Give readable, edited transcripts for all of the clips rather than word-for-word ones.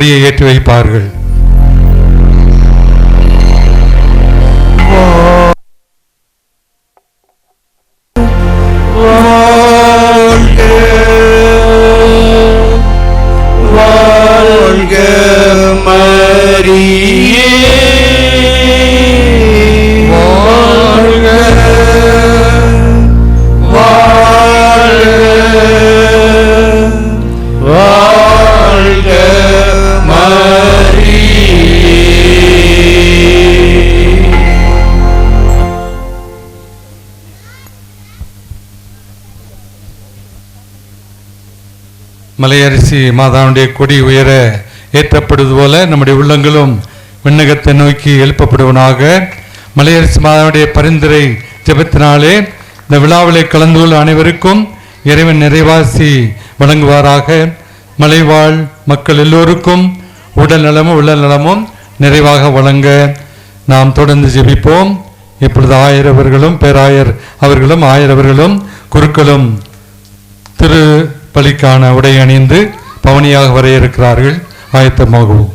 கொடியை ஏற்றி வைப்பார்கள். மலையரசி மாதாவுடைய கொடி உயர ஏற்றப்படுவது போல நம்முடைய உள்ளங்களும் விண்ணகத்தை நோக்கி எழுப்பப்படுவனாக. மலையரசி மாதாவுடைய பரிந்துரை ஜெபத்தினாலே இந்த விழாவிலே கலந்து கொள்ள அனைவருக்கும் இறைவன் நிறைவாசி வழங்குவாராக. மலைவாழ் மக்கள் எல்லோருக்கும் உடல் நலமும் உள்ள நலமும் நிறைவாக வழங்க நாம் தொடர்ந்து ஜெபிப்போம். இப்பொழுது ஆயர் அவர்களும் பேராயர் அவர்களும் ஆயர் அவர்களும் குருக்களும் திரு பலிக்கான உடை அணிந்து பவனியாக வர இருக்கிறார்கள். ஆயத்தமாகவும்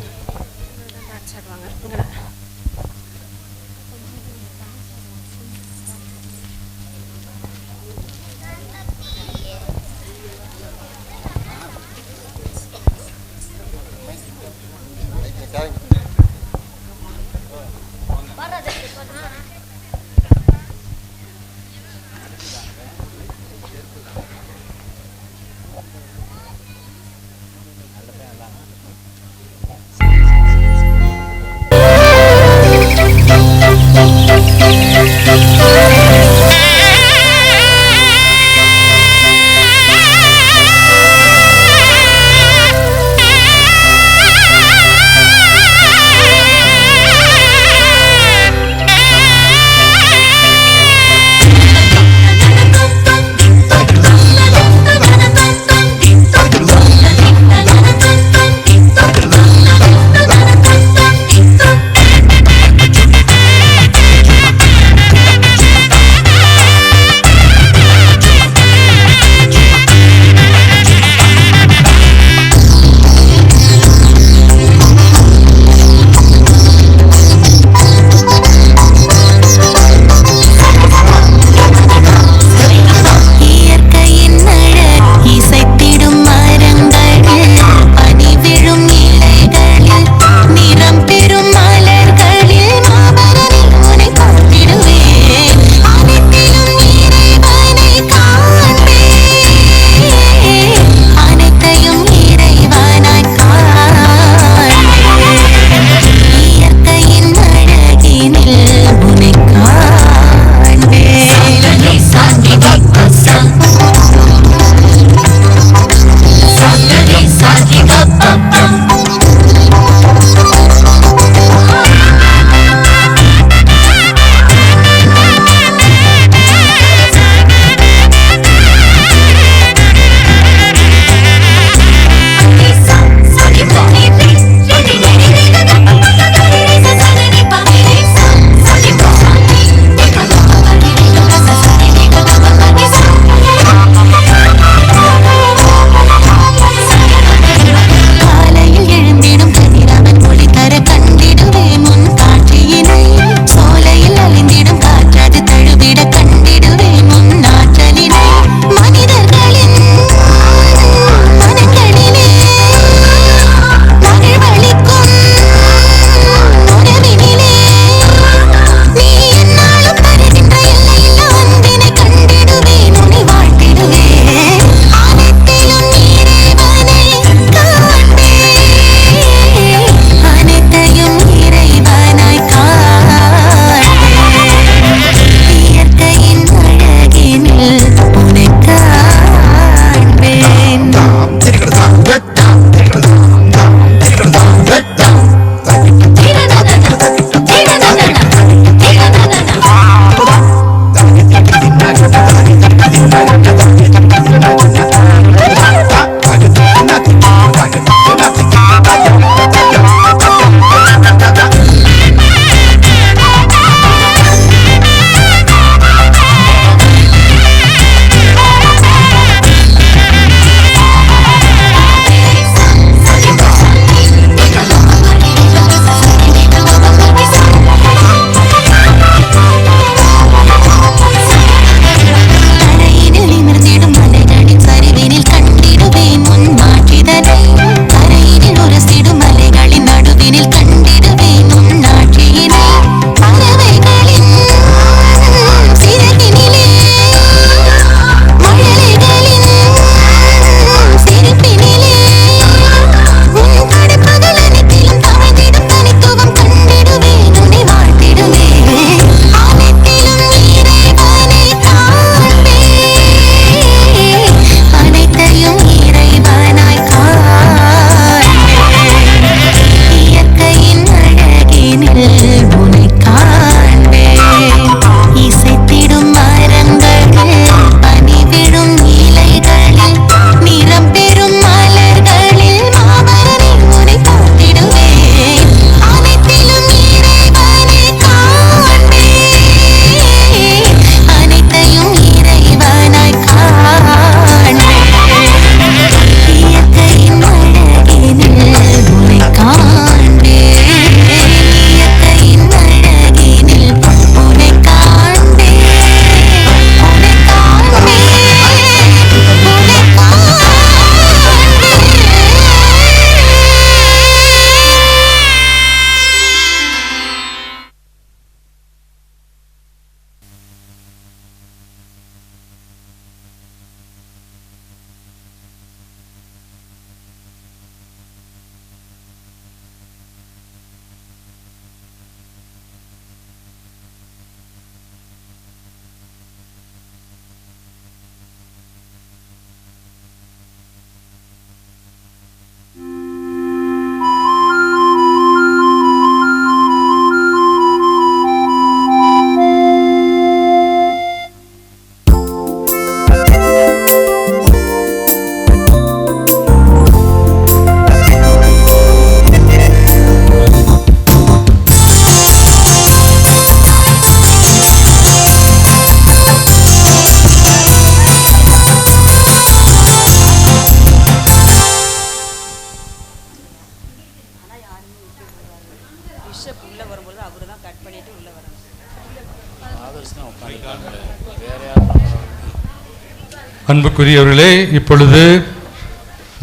அன்புக்குரியவர்களே, இப்பொழுது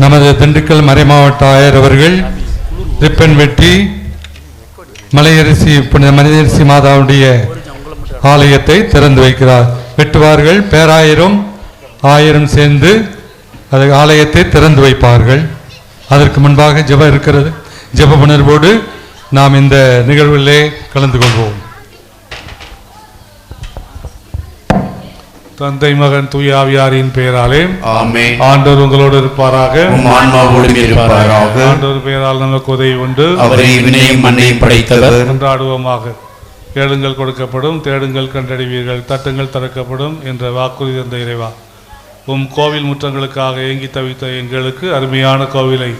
நமது திண்டுக்கல் மறைமாவட்ட ஆயர் அவர்கள் ரிப்பன் வெட்டி மலையரசி புனித மலையரசி மாதாவுடைய ஆலயத்தை திறந்து வைக்கிறார். வெட்டுவார்கள். பேராயிரம் ஆயிரம் சேர்ந்து அது ஆலயத்தை திறந்து வைப்பார்கள். அதற்கு முன்பாக ஜெபம் இருக்கிறது. ஜெப உணர்வோடு நாம் இந்த நிகழ்விலே கலந்து கொள்வோம். தந்தை மகன் தூய ஆவியாரின் பெயராலே ஆமென். ஆண்டவர் உங்களோடு இருப்பாராக. ஆன்மாவோடும் இருப்பாராக. ஆண்டவர் பெயரால் நமக்கு உதவி உண்டு. அவரை வினையும் மண்ணையும் படைத்தவர். கொண்டாடுவோமாக. கேளுங்கள் கொடுக்கப்படும், தேடுங்கள் கண்டடைவீர்கள், தட்டுங்கள் திறக்கப்படும் என்ற வாக்குறுதி தந்த இறைவா, உம் கோவில் முற்றங்களுக்காக ஏங்கி தவித்த எங்களுக்கு அருமையான கோவிலை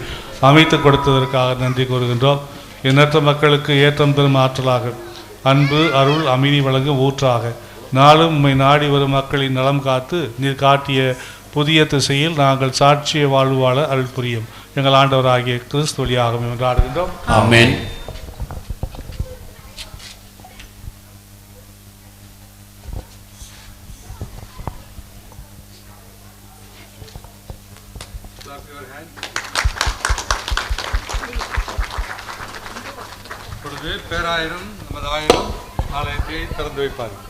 அமைத்து கொடுத்ததற்காக நன்றி கூறுகின்றோம். எண்ணற்ற மக்களுக்கு ஏற்றம் தரும் ஆற்றலாக, அன்பு அருள் அமைதி வழங்கும் ஊற்றாக, நாளும் உம்மை நாடி வரும் மக்களின் நலம் காத்து நீர் காட்டிய புதிய திசையில் நாங்கள் சாட்சிய வாழ்வு வாழ அருள் புரியும். எங்கள் ஆண்டவராகிய கிறிஸ்து வழியாக கொண்டாடுகின்றோம். ஆமென். பேராயிரம் நமது ஆயிரம் ஆலயத்தை திறந்து வைப்பார்கள்.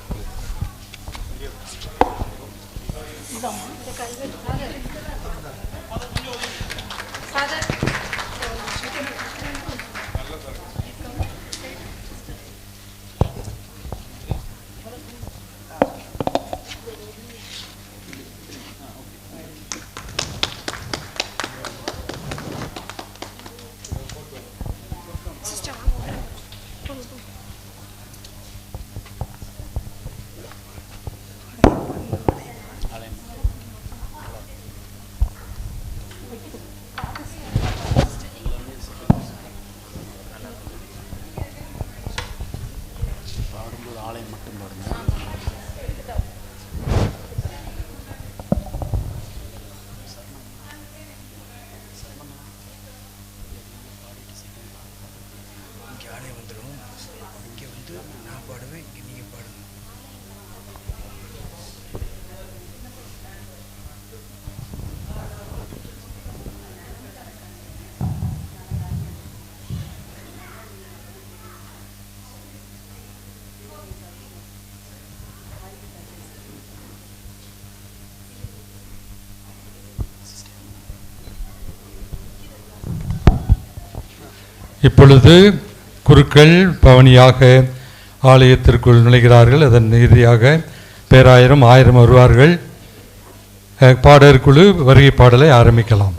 இப்பொழுது குருக்கள் பவனியாக ஆலயத்திற்குள் நுழைகிறார்கள். அதன் இறுதியாக பேராயிரம் ஆயிரம் வருவார்கள். பாடற் குழு வருகை பாடலை ஆரம்பிக்கலாம்.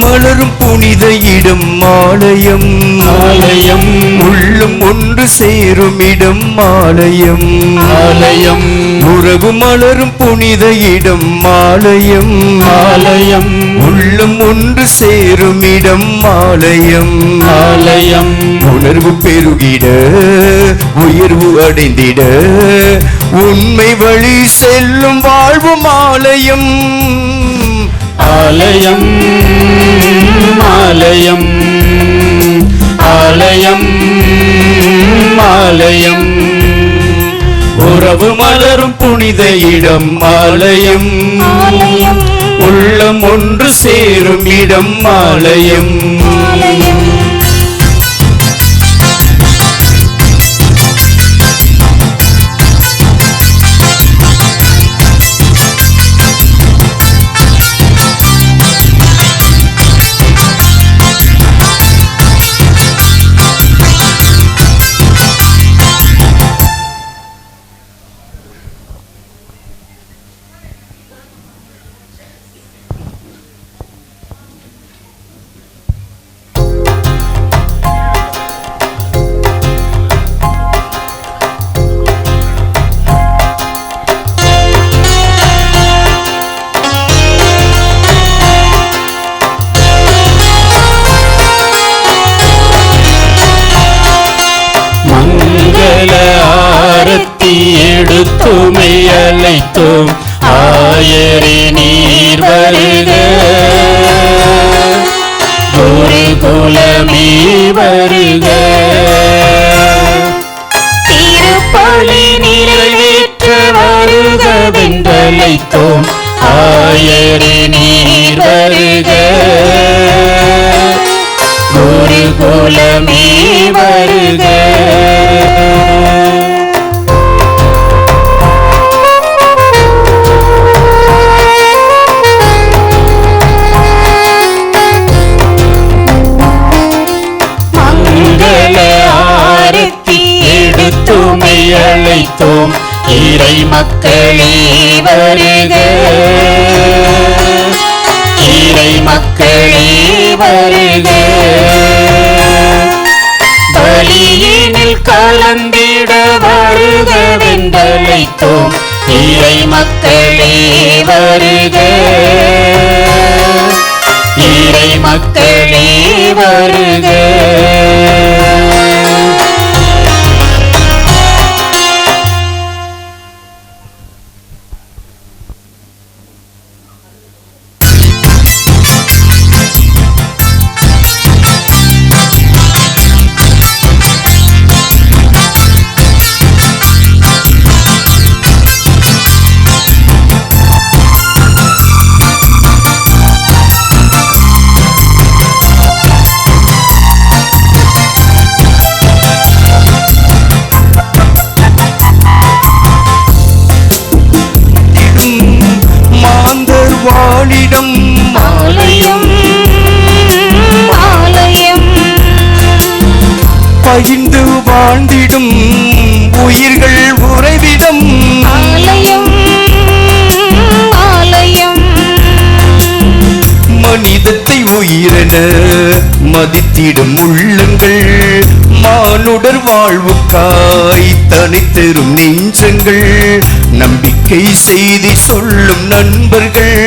மலரும் புனித இடம் ஆலயம், ஆலயம் உள்ளம் ஒன்று சேரும் இடம் ஆலயம், ஆலயம் உறவு மலரும் புனித இடம் ஆலயம், ஆலயம் உள்ளம் ஒன்று சேரும் இடம் ஆலயம், ஆலயம் உணர்வு பெருகிட உயர்வு அடைந்திட உண்மை வழி செல்லும் வாழ்வும் ஆலயம், ஆலயம் ஆலயம் ஆலயம் ஆலயம் உறவு மலரும் புனித இடம் ஆலயம், ஆலயம் உள்ளம் ஒன்று சேரும் இடம் ஆலயம், ஆலயம் எடுத்துமை அழைத்தோம் ஆயரே நீர் வருக குருகுலமே வருக திருப்பலி நிறைவேற்ற வருகவென்றழைத்தோம் ஆயரே நீர் வருக குருகுலமே வருக மங்கள ஆரத்தி எடுத்துமை அழைத்தோம் இறை மக்களே வருக இறை மக்களே வருக பலியினில் கலந்திட வருகவென்றழைத்தோம் இறை மக்களே வருக இறை மக்களே வருக வாழிடம் ஆலயம் ஆலயம் பகிர்ந்து வாழ்ந்திடும் உயிர்கள் உறைவிடம் ஆலயம் ஆலயம் மனிதத்தை உயிரென மதித்திடும் உள்ளங்கள் மானுடர் வாழ்வுக்காய் தனித்தரும் நெஞ்சங்கள் நம்பிக்கை செய்தி சொல்லும் நண்பர்கள்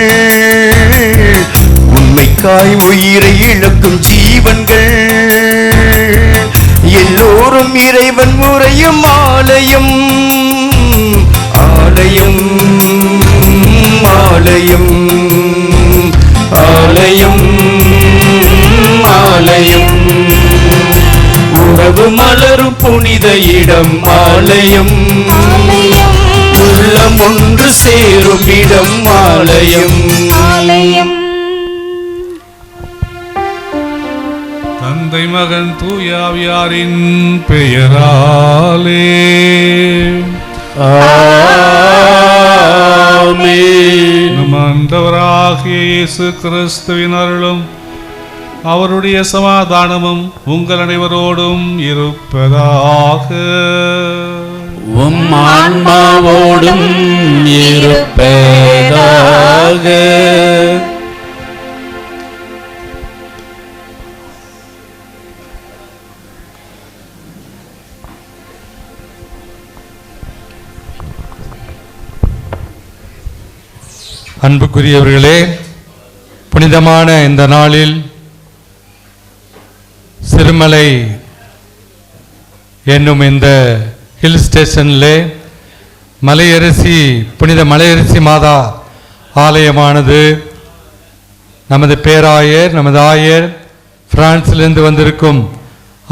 உண்மைக்காய் உயிரை இழக்கும் ஜீவன்கள் எல்லோரும் இறைவன் உறையும் ஆலயம் ஆலயம் ஆலயம் ஆலயம் ஆலயம் உறவு மலரும் புனித இடம் ஆலயம் ஆலயம் உள்ளம் ஒன்று சேரும் இடம் ஆலயம் ஆலயம் தந்தை மகன் தூயாவியாரின் பெயராலே ஆமென். நம் ஆண்டவராகிய இயேசு கிறிஸ்துவின் அருளும் அவருடைய சமாதானமும் உங்கள் அனைவரோடும் இருப்பதாக. உம் ஆன்மாவோடும் இருப்பதாக. அன்புக்குரியவர்களே, புனிதமான இந்த நாளில் சிறுமலை என்னும் இந்த ஹில் ஸ்டேஷனில் புனித மலையரசி மாதா ஆலயமானது நமது பேராயர், நமது ஆயர், பிரான்சிலிருந்து வந்திருக்கும்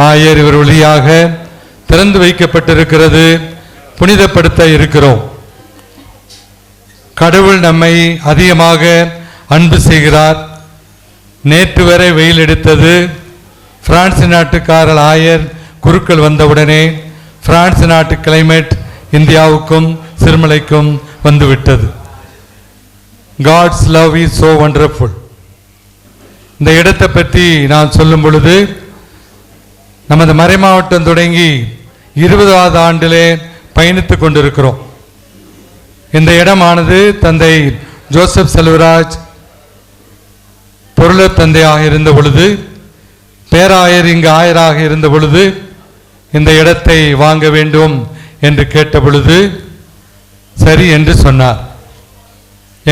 ஆயர் இவர் வழியாக திறந்து வைக்கப்பட்டிருக்கிறது. புனிதப்படுத்த இருக்கிறோம். கடவுள் நம்மை அதிகமாக அன்பு செய்கிறார். நேற்று வரை வெயில் எடுத்தது. பிரான்ஸ் நாட்டுக்காரர் ஆயர் குருக்கள் வந்தவுடனே பிரான்ஸ் நாட்டு கிளைமேட் இந்தியாவுக்கும் சிறுமலைக்கும் வந்துவிட்டது. God's love is so wonderful. இந்த இடத்தை பற்றி நான் சொல்லும் பொழுது, நமது மறை மாவட்டம் தொடங்கி 20வது ஆண்டிலே பயணித்து கொண்டிருக்கிறோம். இந்த இடமானது தந்தை ஜோசப் செல்வராஜ் பொருளர் தந்தையாக இருந்த பொழுது, பேராயர் இங்கு ஆயராக இருந்த பொழுது இந்த இடத்தை வாங்க வேண்டும் என்று கேட்ட பொழுது சரி என்று சொன்னார்.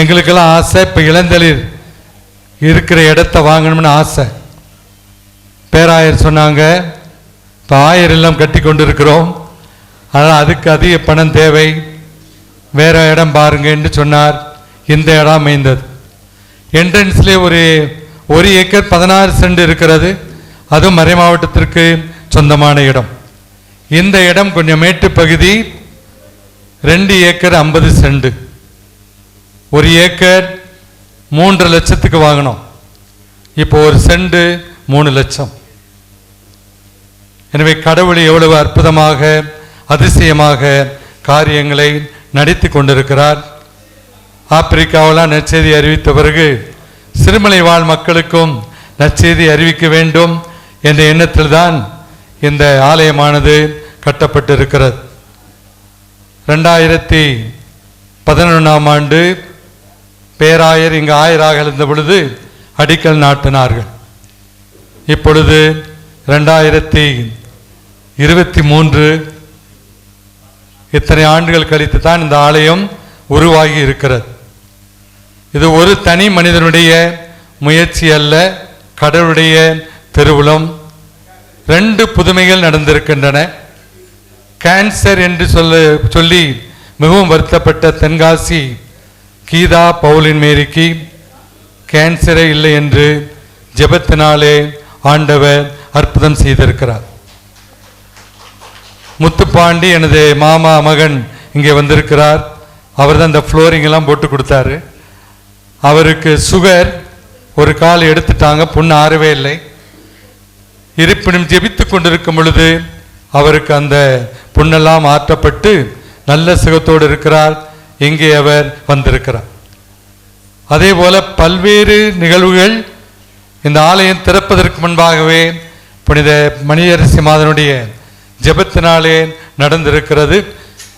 எங்களுக்கெல்லாம் ஆசை, இப்போ இளந்தளிர் இருக்கிற இடத்த வாங்கணும்னு ஆசை. பேராயர் சொன்னாங்க, இப்போ ஆயர் எல்லாம் கட்டி கொண்டு இருக்கிறோம், ஆனால் அதுக்கு அதிக பணம் தேவை, வேற இடம் பாருங்க என்று சொன்னார். இந்த இடம் அமைந்தது. என்ட்ரன்ஸ்லேயே ஒரு ஏக்கர் 16 சென்ட் இருக்கிறது. அதுவும் மறை மாவட்டத்திற்கு சொந்தமான இடம். இந்த இடம் கொஞ்சம் மேட்டு பகுதி, 2 ஏக்கர் 50 சென்ட். 1 ஏக்கர் 3 லட்சத்துக்கு வாங்கினோம். இப்போ 1 சென்ட் 3 லட்சம். எனவே கடவுள் எவ்வளவு அற்புதமாக அதிசயமாக காரியங்களை நடத்தி கொண்டிருக்கிறார். ஆப்பிரிக்காவெல்லாம் நற்செய்தி அறிவித்த பிறகு சிறுமலை வாழ் மக்களுக்கும் நற்செய்தி அறிவிக்க வேண்டும் என்ற எண்ணத்தில் தான் இந்த ஆலயமானது கட்டப்பட்டிருக்கிறது. 2011ஆம் ஆண்டு பேராயர் இங்கு ஆயராக இருந்த பொழுது அடிக்கல் நாட்டினார்கள். இப்பொழுது 2023 இத்தனை ஆண்டுகள் கழித்து தான் இந்த ஆலயம் உருவாகி இருக்கிறது. இது ஒரு தனி மனிதனுடைய முயற்சி அல்ல, கடவுளுடைய திருவுளம். 2 புதுமைகள் நடந்திருக்கின்றன. கேன்சர் என்று சொல்லி மிகவும் வருத்தப்பட்ட தென்காசி கீதா பவுலின் மேரிக்கு கேன்சரே இல்லை என்று ஜெபத்தினாலே ஆண்டவர் அற்புதம் செய்திருக்கிறார். முத்துப்பாண்டி எனது மாமா மகன் இங்கே வந்திருக்கிறார். அவர் தான் இந்த ஃப்ளோரிங் எல்லாம் போட்டு கொடுத்தாரு. அவருக்கு சுகர், ஒரு கால் எடுத்துட்டாங்க, புண்ணு ஆறவே இல்லை. இருப்பினும் ஜெபித்து கொண்டிருக்கும் பொழுது அவருக்கு அந்த புண்ணெல்லாம் ஆற்றப்பட்டு நல்ல சுகத்தோடு இருக்கிறார். இங்கே அவர் வந்திருக்கிறார். அதே போல பல்வேறு நிகழ்வுகள் இந்த ஆலயம் திறப்பதற்கு முன்பாகவே புனித மணியரசி மாதனுடைய ஜெபத்தினாலே நடந்திருக்கிறது.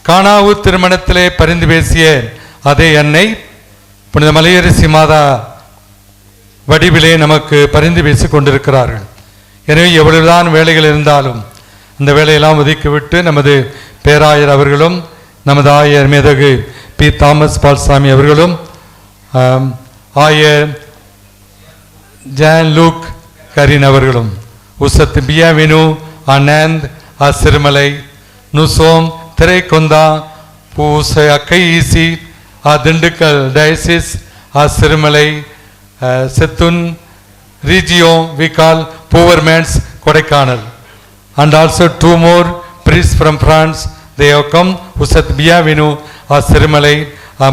கானாவூர் திருமணத்திலே பரிந்து பேசிய அதே அன்னை புனித மலையரசி மாதா வடிவிலே நமக்கு பரிந்து பேசிக் கொண்டிருக்கிறார்கள். எனவே எவ்வளவுதான் வேலைகள் இருந்தாலும் அந்த வேலையெல்லாம் ஒதுக்கிவிட்டு நமது பேராயர் அவர்களும் நமது ஆயர் மேதகு பி. தாமஸ் பால்சாமி அவர்களும் ஆயர் ஜான் லூக் கரீன் அவர்களும் உசத் பியாவினு ஆனந்த் சிறுமலை நுசோம் திரைக்கொந்தா பூச அக்கை ஈசி திண்டுக்கல் டயசிஸ் சிறுமலை செத்துன் ரீஜியோ விகால் பூவர்மேன்ஸ் Kodaikanal and also 2 more priests from France. They have come. Usat Bienvenu Sirumalai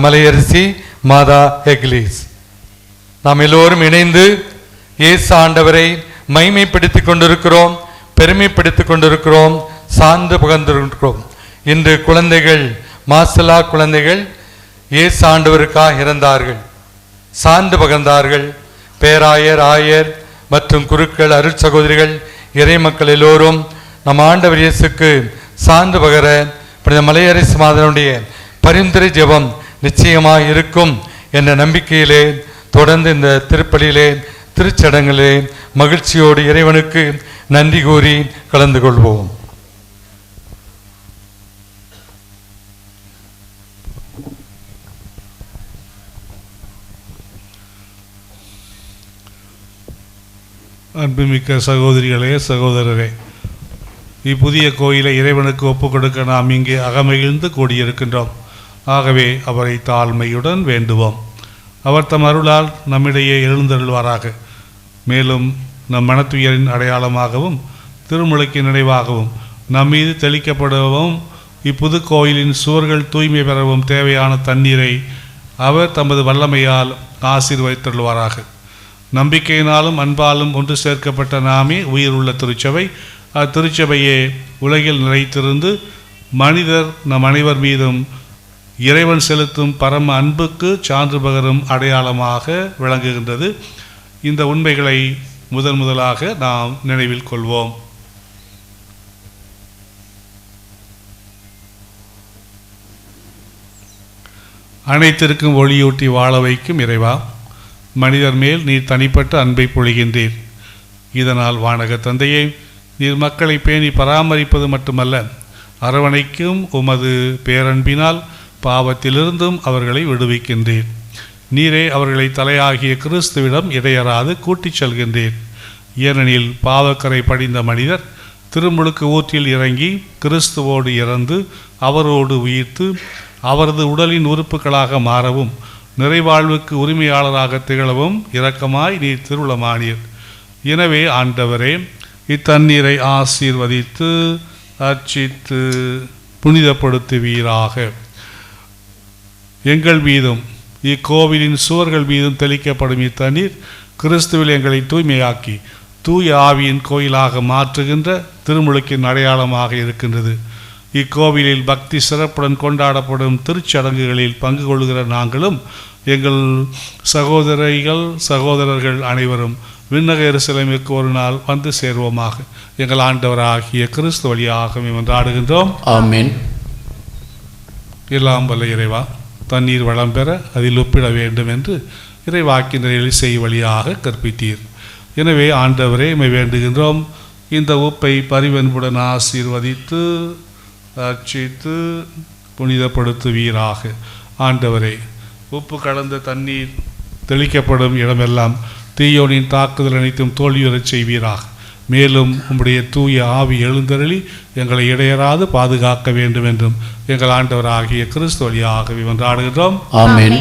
Malaiyarasi Matha எக்லீஸ். நாம் எல்லோரும் இணைந்து இயேசு ஆண்டவரை மைமைப்படுத்திக் கொண்டிருக்கிறோம், பெருமைப்படுத்திக் கொண்டிருக்கிறோம், சார்ந்து பகர்ந்திருக்கிறோம். இன்று குழந்தைகள், மாசலா குழந்தைகள் இயேசு ஆண்டவருக்காக இறந்தார்கள், சார்ந்து பகர்ந்தார்கள். பேராயர், ஆயர் மற்றும் குருக்கள், அருட்சகோதரிகள், இறை மக்கள் எல்லோரும் நம் ஆண்டவர் இயேசுக்கு சார்ந்து பகர புனித மலையரசி மாதனுடைய பரிந்துரை ஜெபம் நிச்சயமாக இருக்கும் என்ற நம்பிக்கையிலே தொடர்ந்து இந்த திருப்பலியிலே திருச்சடங்கிலே மகிழ்ச்சியோடு இறைவனுக்கு நன்றி கூறி கலந்து கொள்வோம். அன்புமிக்க சகோதரிகளே, சகோதரரே, இப்புதிய கோயிலை இறைவனுக்கு ஒப்புக் கொடுக்க நாம் இங்கே அகமகிழ்ந்து கூடியிருக்கின்றோம். ஆகவே அவரை தாழ்மையுடன் வேண்டுவோம். அவர் தம் அருளால் நம்மிடையே எழுந்தருள்வாராக. மேலும் நம் மனத்துயரின் அடையாளமாகவும் திருமுழுக்கின் நினைவாகவும் நம்மீது தெளிக்கப்படவும் இப்புது கோயிலின் சுவர்கள் தூய்மை பெறவும் தேவையான தண்ணீரை அவர் தமது வல்லமையால் ஆசீர்வதித்தருள்வாராக. நம்பிக்கையினாலும் அன்பாலும் ஒன்று சேர்க்கப்பட்ட நாமே உயிர் உள்ள திருச்சபை. அத்திருச்சபையே உலகில் நிலைத்திருந்து மனிதர் நம் அனைவர் மீதும் இறைவன் செலுத்தும் பரம அன்புக்கு சான்று பகரும் அடையாளமாக விளங்குகின்றது. இந்த உண்மைகளை முதலாக நாம் நினைவில் கொள்வோம். அனைத்திற்கும் ஒளியூட்டி வாழ வைக்கும் இறைவா, மனிதர் மேல் நீர் தனிப்பட்ட அன்பை பொழிகின்றீர். இதனால் வானக தந்தையை, நீர் மக்களை பேணி பராமரிப்பது மட்டுமல்ல, அரவணைக்கும் உமது பேரன்பினால் பாவத்திலிருந்தும் அவர்களை விடுவிக்கின்றீர். நீரே அவர்களை தலையாகிய கிறிஸ்துவிடம் இடையறாது கூட்டிச் செல்கின்றீர். ஏனெனில் பாவக்கரை படிந்த மனிதர் திருமுழுக்கு ஊற்றில் இறங்கி கிறிஸ்துவோடு இறந்து அவரோடு உயிர்த்து அவரது உடலின் உறுப்புகளாக மாறவும் நிறைவாழ்வுக்கு உரிமையாளராக திகழவும் இரக்கமாய் நீர் திருவுளமானீர். எனவே ஆண்டவரே, இத்தண்ணீரை ஆசீர்வதித்து அர்ச்சித்து புனிதப்படுத்துவீராக. எங்கள் மீதும் இக்கோவிலின் சுவர்கள் மீதும் தெளிக்கப்படும் இத்தண்ணீர் கிறிஸ்துவில் எங்களை தூய்மையாக்கி தூய ஆவியின் கோயிலாக மாற்றுகின்ற திருமுழுக்கின் அடையாளமாக இருக்கின்றது. இக்கோவிலில் பக்தி சிறப்புடன் கொண்டாடப்படும் திருச்சடங்குகளில் பங்கு கொள்கிற நாங்களும் எங்கள் சகோதரர்கள் அனைவரும் விண்ணக எருசலேமுக்கு ஒரு நாள் வந்து சேர்வோமாக. எங்கள் ஆண்டவராகிய கிறிஸ்து வழியாக மன்றாடுகின்றோம். ஆமென். எல்லாம் வல்ல இறைவா, தண்ணீர் வளம் பெற அதில் ஒப்பிட வேண்டும் என்று இறைவாக்கினர் எலிசை வழியாக கற்பித்தீர். எனவே ஆண்டவரே, உம்மை வேண்டுகின்றோம், இந்த உப்பை பரிவன்புடன் ஆசீர்வதித்து அர்ச்சித்து புனிதப்படுத்துவீராக. ஆண்டவரே, உப்பு கலந்த தண்ணீர் தெளிக்கப்படும் இடமெல்லாம் தீயோனின் தாக்குதல் அனைத்தும் தோல்வியுறச் செய்வீராக. மேலும் உம்முடைய தூய ஆவி எழுந்தருளி எங்களை இடையராது பாதுகாக்க வேண்டும் என்றும் எங்கள் ஆண்டவராகிய கிறிஸ்து வழியாக மன்றாடுகின்றோம். ஆமென்.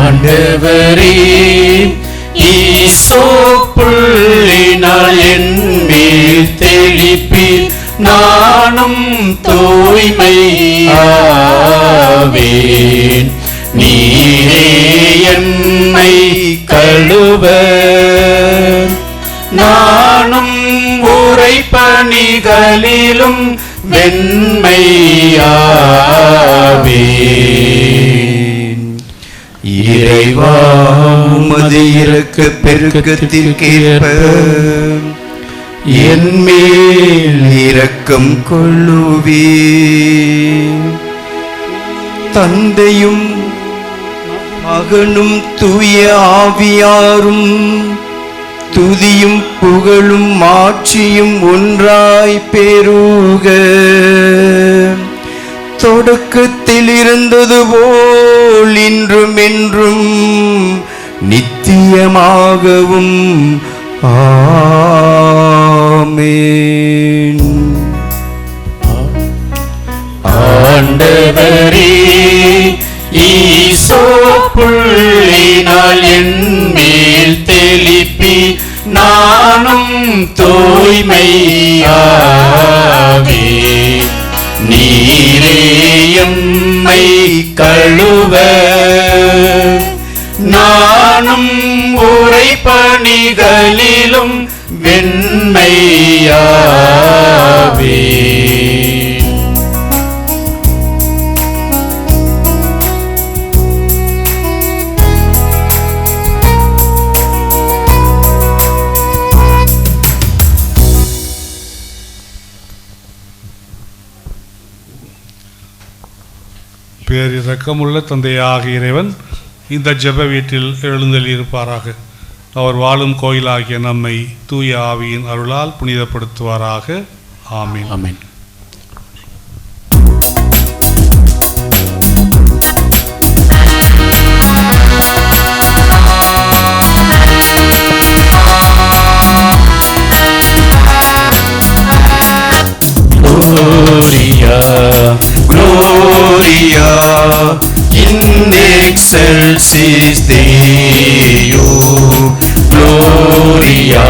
ஆண்டவரே, ஈசோப்புள்ளினால் என் மேல் தெளிப்பீர், நானும் தூய்மையாவேன். நீரே என்னை கழுவ, நானும் உறைபனிகளிலும் வெண்மையாவேன். இறைவா, உமது இரக்க பெருக்கத்திற்கேற்ப என் மேல் இரக்கம் கொள்ளுவீர். தந்தையும் மகனும் தூய ஆவியாரும் துதியும் புகழும் மாட்சியும் ஒன்றாய் பெருக. தொடக்கத்தில் இருந்தது போல் இன்றும் என்றும் நித்தியமாகவும் ஆமென். ஆண்டவரே, ஈசோப்புள்ளினால் என் மேல் தெளிப்பீர், நானும் தூய்மையாவேன். நீரே எம்மை கழுவ, நானும் உறைபனிகளிலும் வெண்மையாவேன். பேரிரக்கமுள்ள தந்தையாகிய இறைவன் இந்த ஜெப வீட்டில் எழுந்தள்ளியிருப்பாராக. அவர் வாழும் கோயிலாகிய நம்மை தூய ஆவியின் அருளால் புனிதப்படுத்துவாராக. ஆமீன். ஆமென். Gloria, Gloria, in excelsis Deo. Gloria,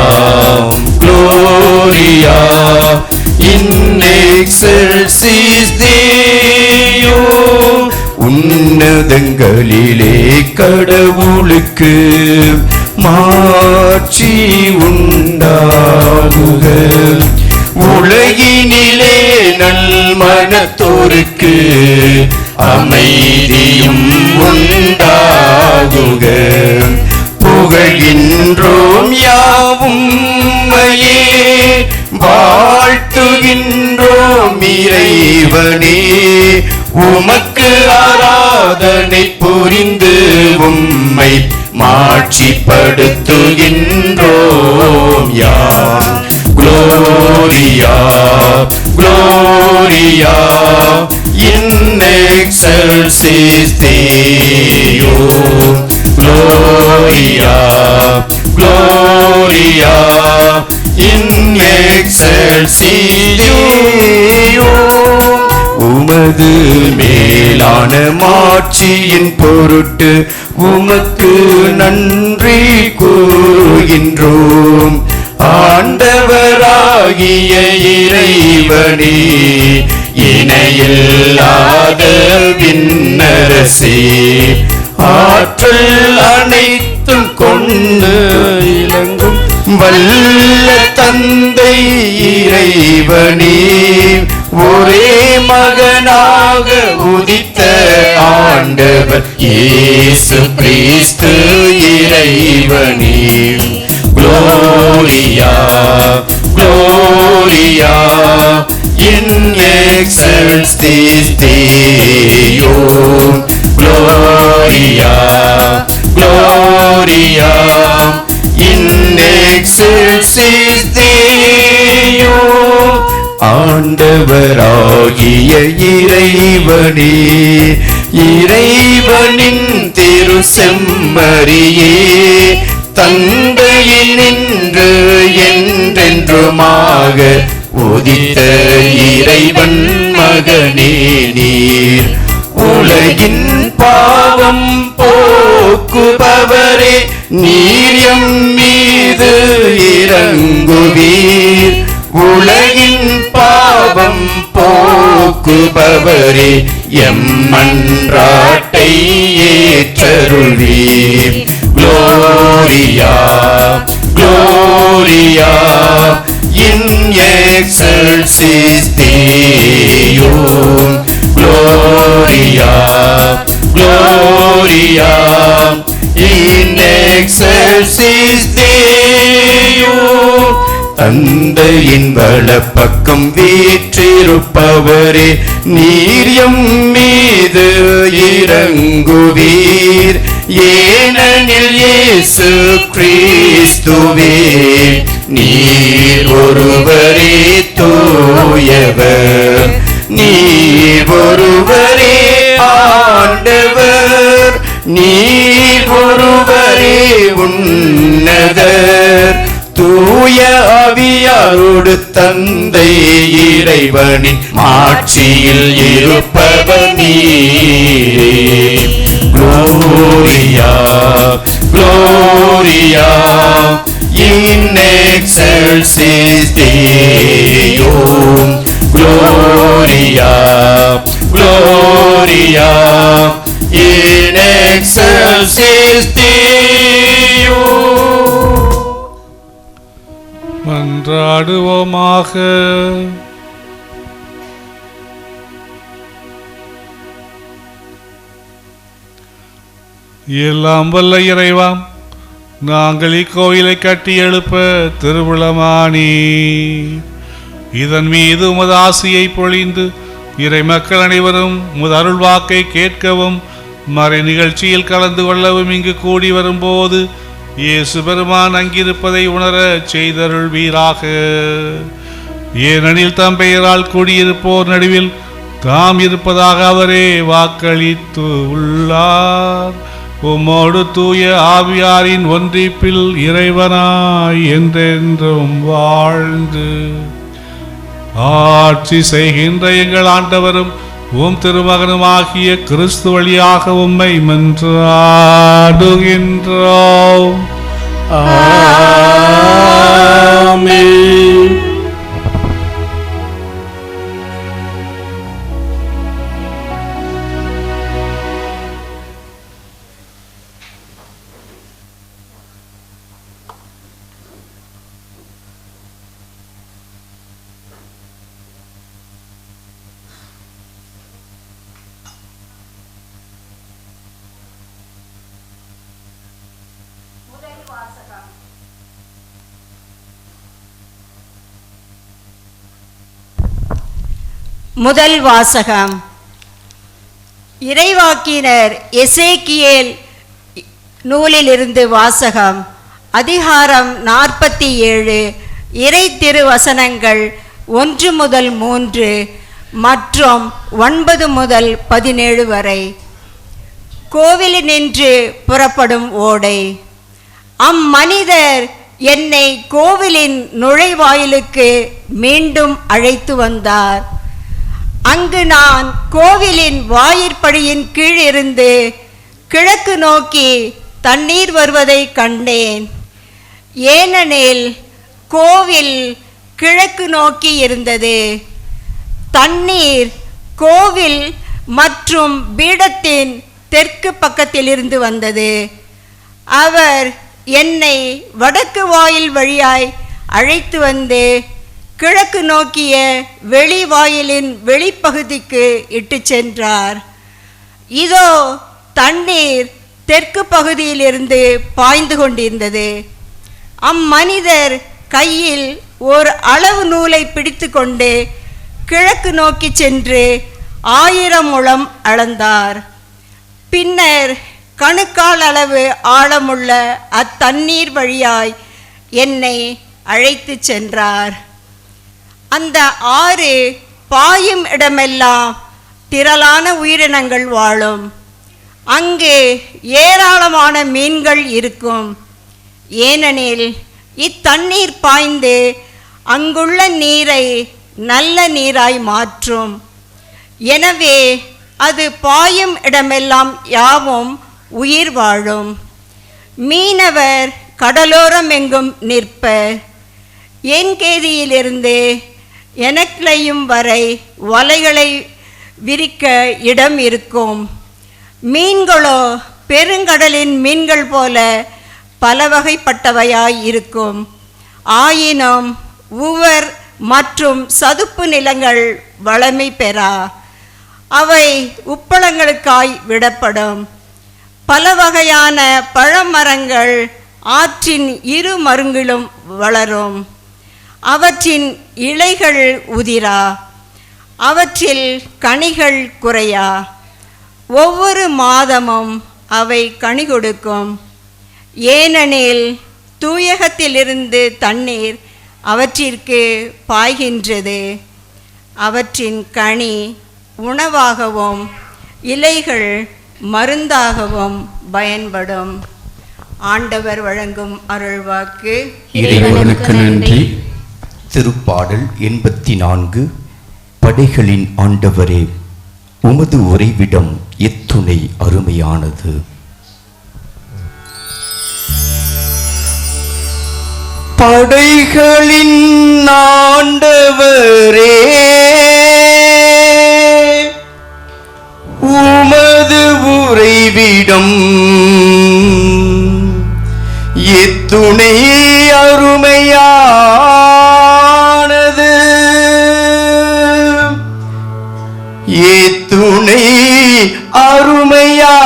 Gloria, in excelsis Deo. உன்னதங்களிலே கடவுளுக்கு மாட்சி உண்டாகுக. உலகினிலே நல்மனத்தோருக்கு அமைதியும் உண்டாகுக. புகழ்கின்றோம் யாவும் மையே, வாழ்த்துகின்றோம் இறைவனே. உமக்கு ஆராதனை புரிந்து உம்மை மாட்சிப்படுத்துகின்றோம் யாம். Gloria, Gloria, in excelsis Deo. Gloria, Gloria, in excelsis Deo. உமது மேலான மாட்சியின் பொருட்டு உமக்கு நன்றி கூறுகின்றோம். ஆண்டவராகிய இறைவனே, இணையில்லாத விண்ணரசே, ஆற்றல் அனைத்தும் கொண்டு இலங்கும் வல்ல தந்தை இறைவனே, ஒரே மகனாக உதித்த ஆண்டவர் இயேசு கிறிஸ்து இறைவனே. Gloria, Gloria, in excelsis Deo. Gloria, Gloria, in excelsis Deo. ஆண்டவராகிய இறைவனே, இறைவனின் திரு செம்மறியே, தந்தையினின்று என்றென்றுமாக உதித்த இறைவன் மகனே நீர். உலகின் பாவம் போக்குபவரே, நீர் எம் மீது இரங்குவீர். உலகின் பாவம் போக்குபவரே, எம் மன்றாட்டை ஏற்றருள்வீர். Gloria, Gloria, in excelsis Deo. Gloria, Gloria, in excelsis Deo. தந்தையின் வலப்பக்கம் வீற்றிருப்பவரே, நீர் எம் மீது இரங்குவீர். ஏனெனில் இயேசு கிறிஸ்துவே, நீர் ஒருவரே தூயவர், நீர் ஒருவரே ஆண்டவர், நீர் ஒருவரே உன்னதர். தூய ஆவியாரோடு தந்தை இறைவனின் மாட்சியில் இருப்பவர் நீரே. Gloria, Gloria, in excelsis Deo. Gloria, Gloria, in excelsis Deo. மன்றாடுவோமாக. எல்லாம் வல்ல இறைவா, நாங்கள் இக்கோயிலை கட்டி எழுப்ப திருவுளமானி, இதன் மீது உமது ஆசியை பொழிந்து இறை மக்கள் அனைவரும் உமது அருள் வாக்கை கேட்கவும் மறை நிகழ்ச்சியில் கலந்து கொள்ளவும் இங்கு கூடி வரும்போது இயேசு பெருமான் அங்கிருப்பதை உணர செய்தருள்வீராக. ஏனெனில் தம் பெயரால் கூடியிருப்போர் நடுவில் தாம் இருப்பதாக அவரே வாக்களித்து உள்ளார். உம்மோடு தூய ஆவியாரின் ஒன்றிப்பில் இறைவனாய் என்றென்றும் வாழ்ந்து ஆட்சி செய்கின்ற எங்கள் ஆண்டவரும் உம் திருமகனுமாகிய கிறிஸ்து வழியாக உம்மை மன்றாடுகின்றோம். ஆமென். முதல் வாசகம். இறைவாக்கினர் எசேக்கியேல் நூலிலிருந்து வாசகம். அதிகாரம் 47, இறை திருவசனங்கள் 1 முதல் 3 மற்றும் 9 முதல் 17 வரை. கோவிலினின்று புறப்படும் ஓடை. அம்மனிதர் என்னை கோவிலின் நுழைவாயிலுக்கு மீண்டும் அழைத்து வந்தார். அங்கு நான் கோவிலின் வாயிற்படியின் கீழ் இருந்து கிழக்கு நோக்கி தண்ணீர் வருவதை கண்டேன். ஏனெனில் கோவில் கிழக்கு நோக்கி இருந்தது. தண்ணீர் கோவில் மற்றும் பீடத்தின் தெற்கு பக்கத்திலிருந்து வந்தது. அவர் என்னை வடக்கு வாயில் வழியாய் அழைத்து வந்து கிழக்கு நோக்கிய வெளி வாயிலின் வெளிப்பகுதிக்கு இட்டு சென்றார். இதோ தண்ணீர் தெற்கு பகுதியிலிருந்து பாய்ந்து கொண்டிருந்தது. அம்மனிதர் கையில் ஒரு அளவு நூலை பிடித்து கொண்டு கிழக்கு நோக்கி சென்று 1000 முழம் அளந்தார். பின்னர் கணுக்கால் அளவு ஆழமுள்ள அத்தண்ணீர் வழியாய் என்னை அழைத்து சென்றார். அந்த ஆறு பாயும் இடமெல்லாம் திரளான உயிரினங்கள் வாழும். அங்கு ஏராளமான மீன்கள் இருக்கும். ஏனெனில் இத்தண்ணீர் பாய்ந்து அங்குள்ள நீரை நல்ல நீராய் மாற்றும். எனவே அது பாயும் இடமெல்லாம் யாவும் உயிர் வாழும். மீனவர் கடலோரம் எங்கும் நிற்பர். என்கேதியிலிருந்து எனக்லையும் வரை வலைகளை விரிக்க இடம் இருக்கும். மீன்களோ பெருங்கடலின் மீன்கள் போல பல வகைப்பட்டவையாய் இருக்கும். ஆயினும் உவர் மற்றும் சதுப்பு நிலங்கள் வளமை பெறா. அவை உப்பளங்களுக்காய் விடப்படும். பல வகையான பழமரங்கள் ஆற்றின் இரு மருங்கிலும் வளரும். அவற்றின் இலைகள் உதிரா, அவற்றில் கனிகள் குறையா. ஒவ்வொரு மாதமும் அவை கனி கொடுக்கும். ஏனெனில் தூயகத்திலிருந்து தண்ணீர் அவற்றிற்கு பாய்கின்றது. அவற்றின் கனி உணவாகவும் இலைகள் மருந்தாகவும் பயன்படும். ஆண்டவர் வழங்கும் அருள்வாக்கு. இறைவனுக்கு நன்றி. திருப்பாடல் 84. படைகளின் ஆண்டவரே, உமது உறைவிடம் எத்துணை அருமையானது. படைகளின் ஆண்டவரே, உமது உறைவிடம் எத்துணை அருமையானது, எத்துணை அருமையானது.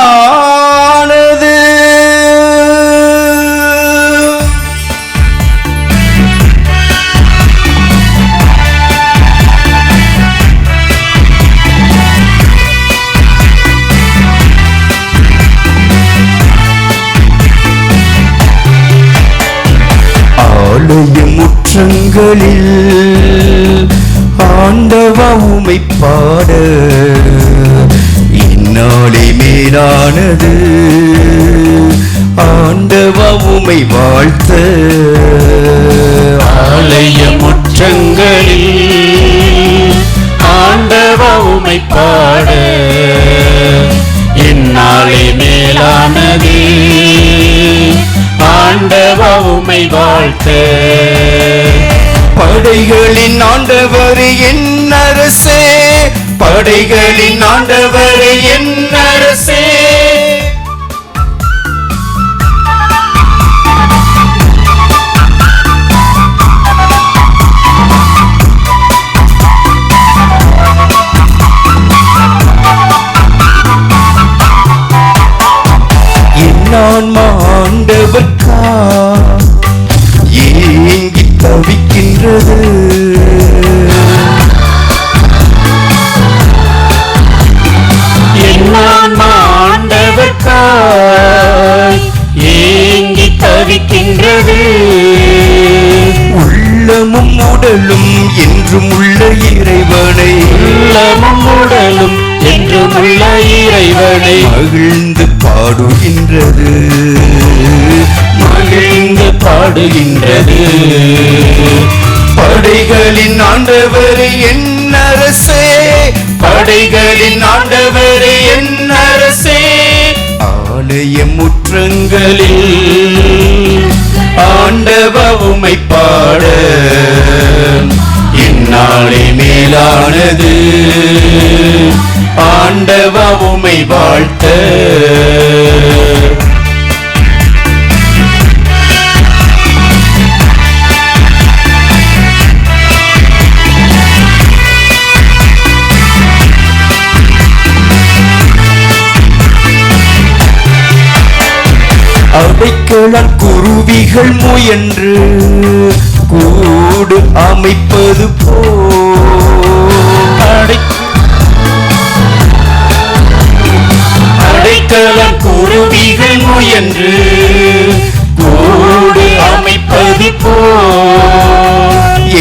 ஆலய முற்றங்களில் ஆண்டவா உமை பாட இந்நாளே மேலானது. ஆண்டவா உமை வாழ்த்த ஆலய முற்றங்களில் ஆண்டவா உமை பாட இந்நாளே மேலானது. ஆண்டவா உமை வாழ்த்த படைகளின் ஆண்டவரே என் அரசே, படைகளின் ஆண்டவரே என் அரசே. என் ஆன்மா ஆண்டவர்க்கா ஏங்கி தவிக்கின்றது. என் ஆன்மா பாடுகின்றது. உள்ளமும் உடலும் என்றும் உள்ள இறைவனை, உள்ளமும் உடலும் என்றும் உள்ள இறைவனை மகிழ்ந்து பாடுகின்றது, மகிழ்ந்து பாடுகின்றது. படைகளின் ஆண்டவரே என் அரசே, படைகளின் ஆண்டவரே என் அரசே, ஆலய முற்றங்களில் ஆண்டவ உம்மை பாட இந்நாளே மேலானது. ஆண்டவ உம்மை வாழ்த்த அவைக்களால் குருவிகள் முயன்று கூடு அமைப்பது அடைக்கலம் குருவிகள் முயன்று கூடு அமைப்பது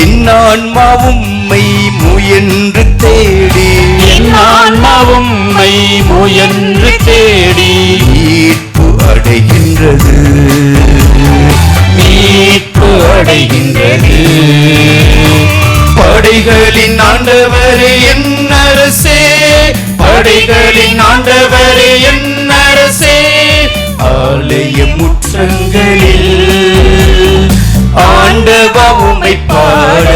என் ஆன்மா உம்மை முயன்று தேடி, என் ஆன்மா உம்மை முயன்று தேடி மீட்பு அடைகின்றது, மீட்பு அடைகின்றது. படைகளின் ஆண்டவரே என் அரசே, படைகளின் ஆண்டவரே என் அரசே, ஆலய முற்றங்களில் ஆண்டவ உம்மை பாட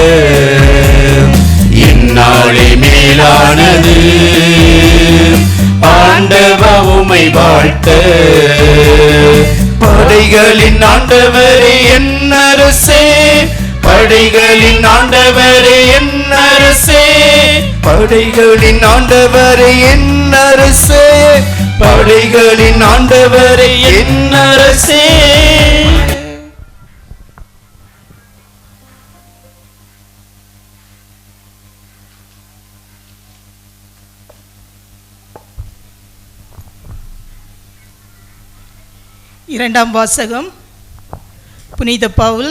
இந்நாளே மேலானது. ஆண்டவ உம்மை வாழ்த்த படைகளின் ஆண்டவரே என் அரசே, படைகளின் ஆண்டவரே என் அரசே, படைகளின் ஆண்டவரே என் அரசே, படைகளின் ஆண்டவரே என் அரசே. இரண்டாம் வாசகம். புனித பவுல்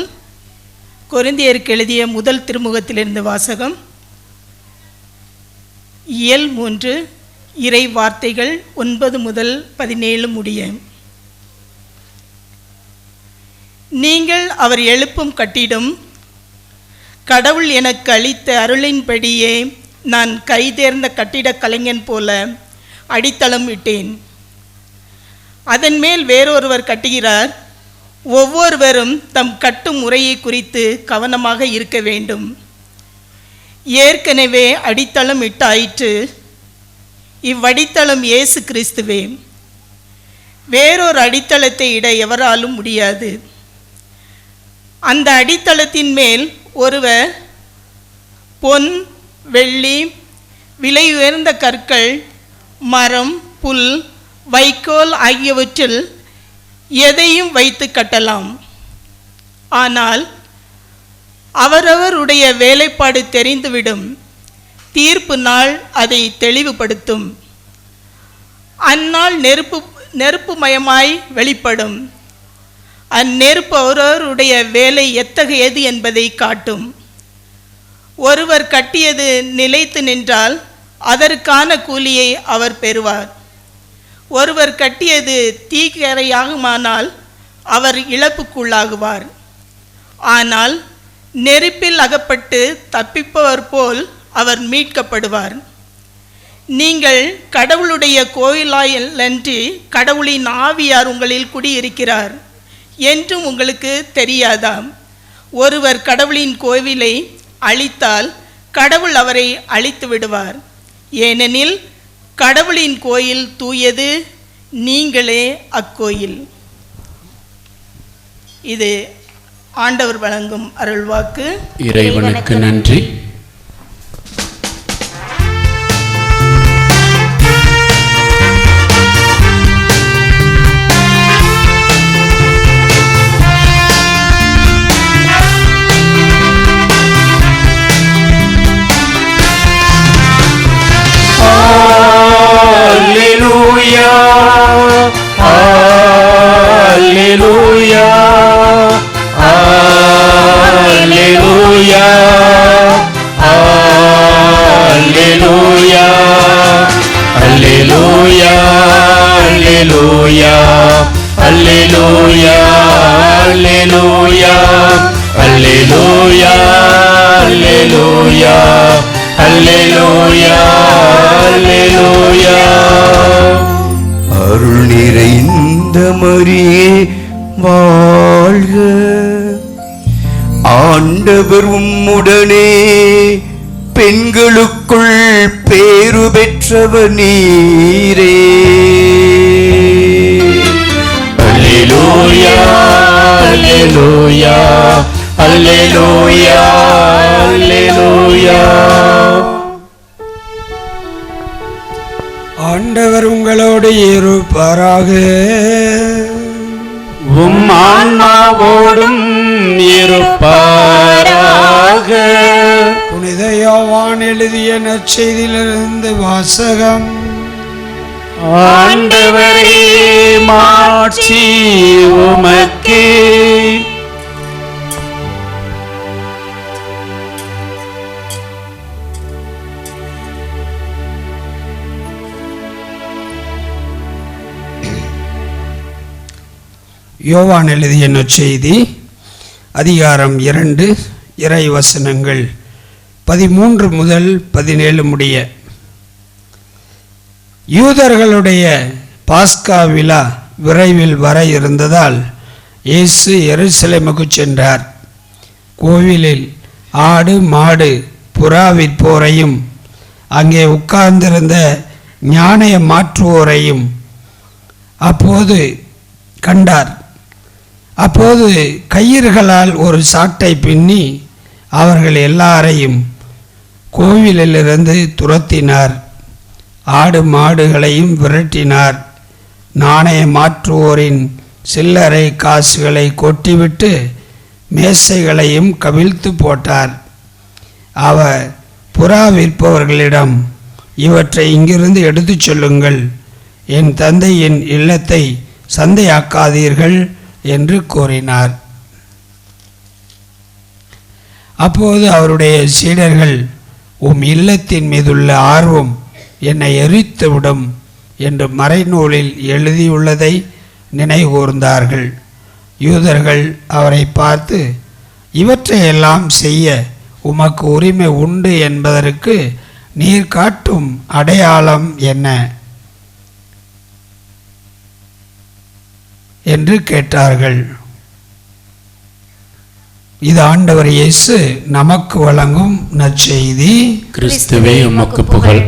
கொரிந்தியருக்கு எழுதிய முதல் திருமுகத்திலிருந்து வாசகம். இயல் 3 இறை வார்த்தைகள் 9 முதல் 17 முடிய. நீங்கள் அவர் எழுப்பும் கட்டிடம், கடவுள் எனக்கு அளித்த அருளின்படியே நான் கைதேர்ந்த கட்டிடக் கலைஞன் போல அடித்தளம் இட்டேன். அதன் மேல் வேறொருவர் கட்டுகிறார். ஒவ்வொருவரும் தம் கட்டும் முறையை குறித்து கவனமாக இருக்க வேண்டும். ஏற்கனவே அடித்தளம் இட்டாயிற்று. இவ்வடித்தளம் இயேசு கிறிஸ்துவே. வேறொரு அடித்தளத்தை இட எவராலும் முடியாது. அந்த அடித்தளத்தின் மேல் ஒருவர் பொன், வெள்ளி, விலை உயர்ந்த கற்கள், மரம், புல், வைக்கோல் ஆகியவற்றில் எதையும் வைத்து கட்டலாம். ஆனால் அவரவருடைய வேலைப்பாடு தெரிந்துவிடும். தீர்ப்பு நாள் அதை தெளிவுபடுத்தும். அந்நாள் நெருப்புமயமாய் வெளிப்படும். அந்நெருப்பு அவரவருடைய வேலை எத்தகையது என்பதை காட்டும். ஒருவர் கட்டியது நிலைத்து நின்றால் அதற்கான கூலியை அவர் பெறுவார். ஒருவர் கட்டியது தீக்கரையாகுமானால் அவர் இழப்புக்குள்ளாகுவார். ஆனால் நெருப்பில் அகப்பட்டு தப்பிப்பவர் போல் அவர் மீட்கப்படுவார். நீங்கள் கடவுளுடைய கோயிலாயன்றி கடவுளின் ஆவியார் உங்களில் குடியிருக்கிறார் என்றும் உங்களுக்கு தெரியாதாம். ஒருவர் கடவுளின் கோவிலை அழித்தால் கடவுள் அவரை அழித்து விடுவார். ஏனெனில் கடவுளின் கோயில் தூயது, நீங்களே அக்கோயில். இது ஆண்டவர் வழங்கும் அருள்வாக்கு. இறைவனுக்கு நன்றி. Alleluia, Alleluia, அல்லேலூயா அல்லேலூயா அல்லேலூயா. அருள் நிறைந்த மரியே வாழ்க, ஆண்டவர் உம்முடனே, பெண்களுக்குள் பேறு பெற்றவர் நீரே. அல்லேலூயா அல்லேலூயா அல்லேலூயா அல்லேலூயா. ஆண்டவர் உங்களோடு இருப்பாராக. உம் ஆன்மாவோடும் இருப்பாராக. புனித யோவான் எழுதிய நற்செய்தியிலிருந்து வாசகம். ஆண்டவரே மாட்சி உமக்கே. யோவான் எழுதிய நற்செய்தி அதிகாரம் 2 இறை வசனங்கள் 13 முதல் 17 முடிய. யூதர்களுடைய பாஸ்கா விழா விரைவில் வர இருந்ததால் இயேசு எருசலேமுக்கு சென்றார். கோவிலில் ஆடு மாடு புறா விற்போரையும் அங்கே உட்கார்ந்திருந்த ஞானய மாற்றுவோரையும் அப்போது கண்டார். அப்போது கயிறுகளால் ஒரு சாட்டை பின்னி அவர்கள் எல்லாரையும் கோவிலிலிருந்து துரத்தினார். ஆடு மாடுகளையும் விரட்டினார். நாணய மாற்றுவோரின் சில்லறை காசுகளை கொட்டிவிட்டு மேசைகளையும் கவிழ்த்து போட்டார். அவர் புறா விற்பவர்களிடம், இவற்றை இங்கிருந்து எடுத்துச் செல்லுங்கள், என் தந்தையின் இல்லத்தை சந்தையாக்காதீர்கள் என்று கூறினார். அப்போது அவருடைய சீடர்கள், உம் இல்லத்தின் மீதுள்ள ஆர்வம் என்னை எரித்துவிடும் என்று மறைநூலில் எழுதியுள்ளதை நினைகூர்ந்தார்கள். யூதர்கள் அவரை பார்த்து, இவற்றையெல்லாம் செய்ய உமக்கு உரிமை உண்டு என்பதற்கு நீர் காட்டும் அடையாளம் என்ன என்று கேட்டார்கள். இது ஆண்டவர் இயேசு நமக்கு வழங்கும் நற்செய்தி. கிறிஸ்துவே உமக்கு புகழ்.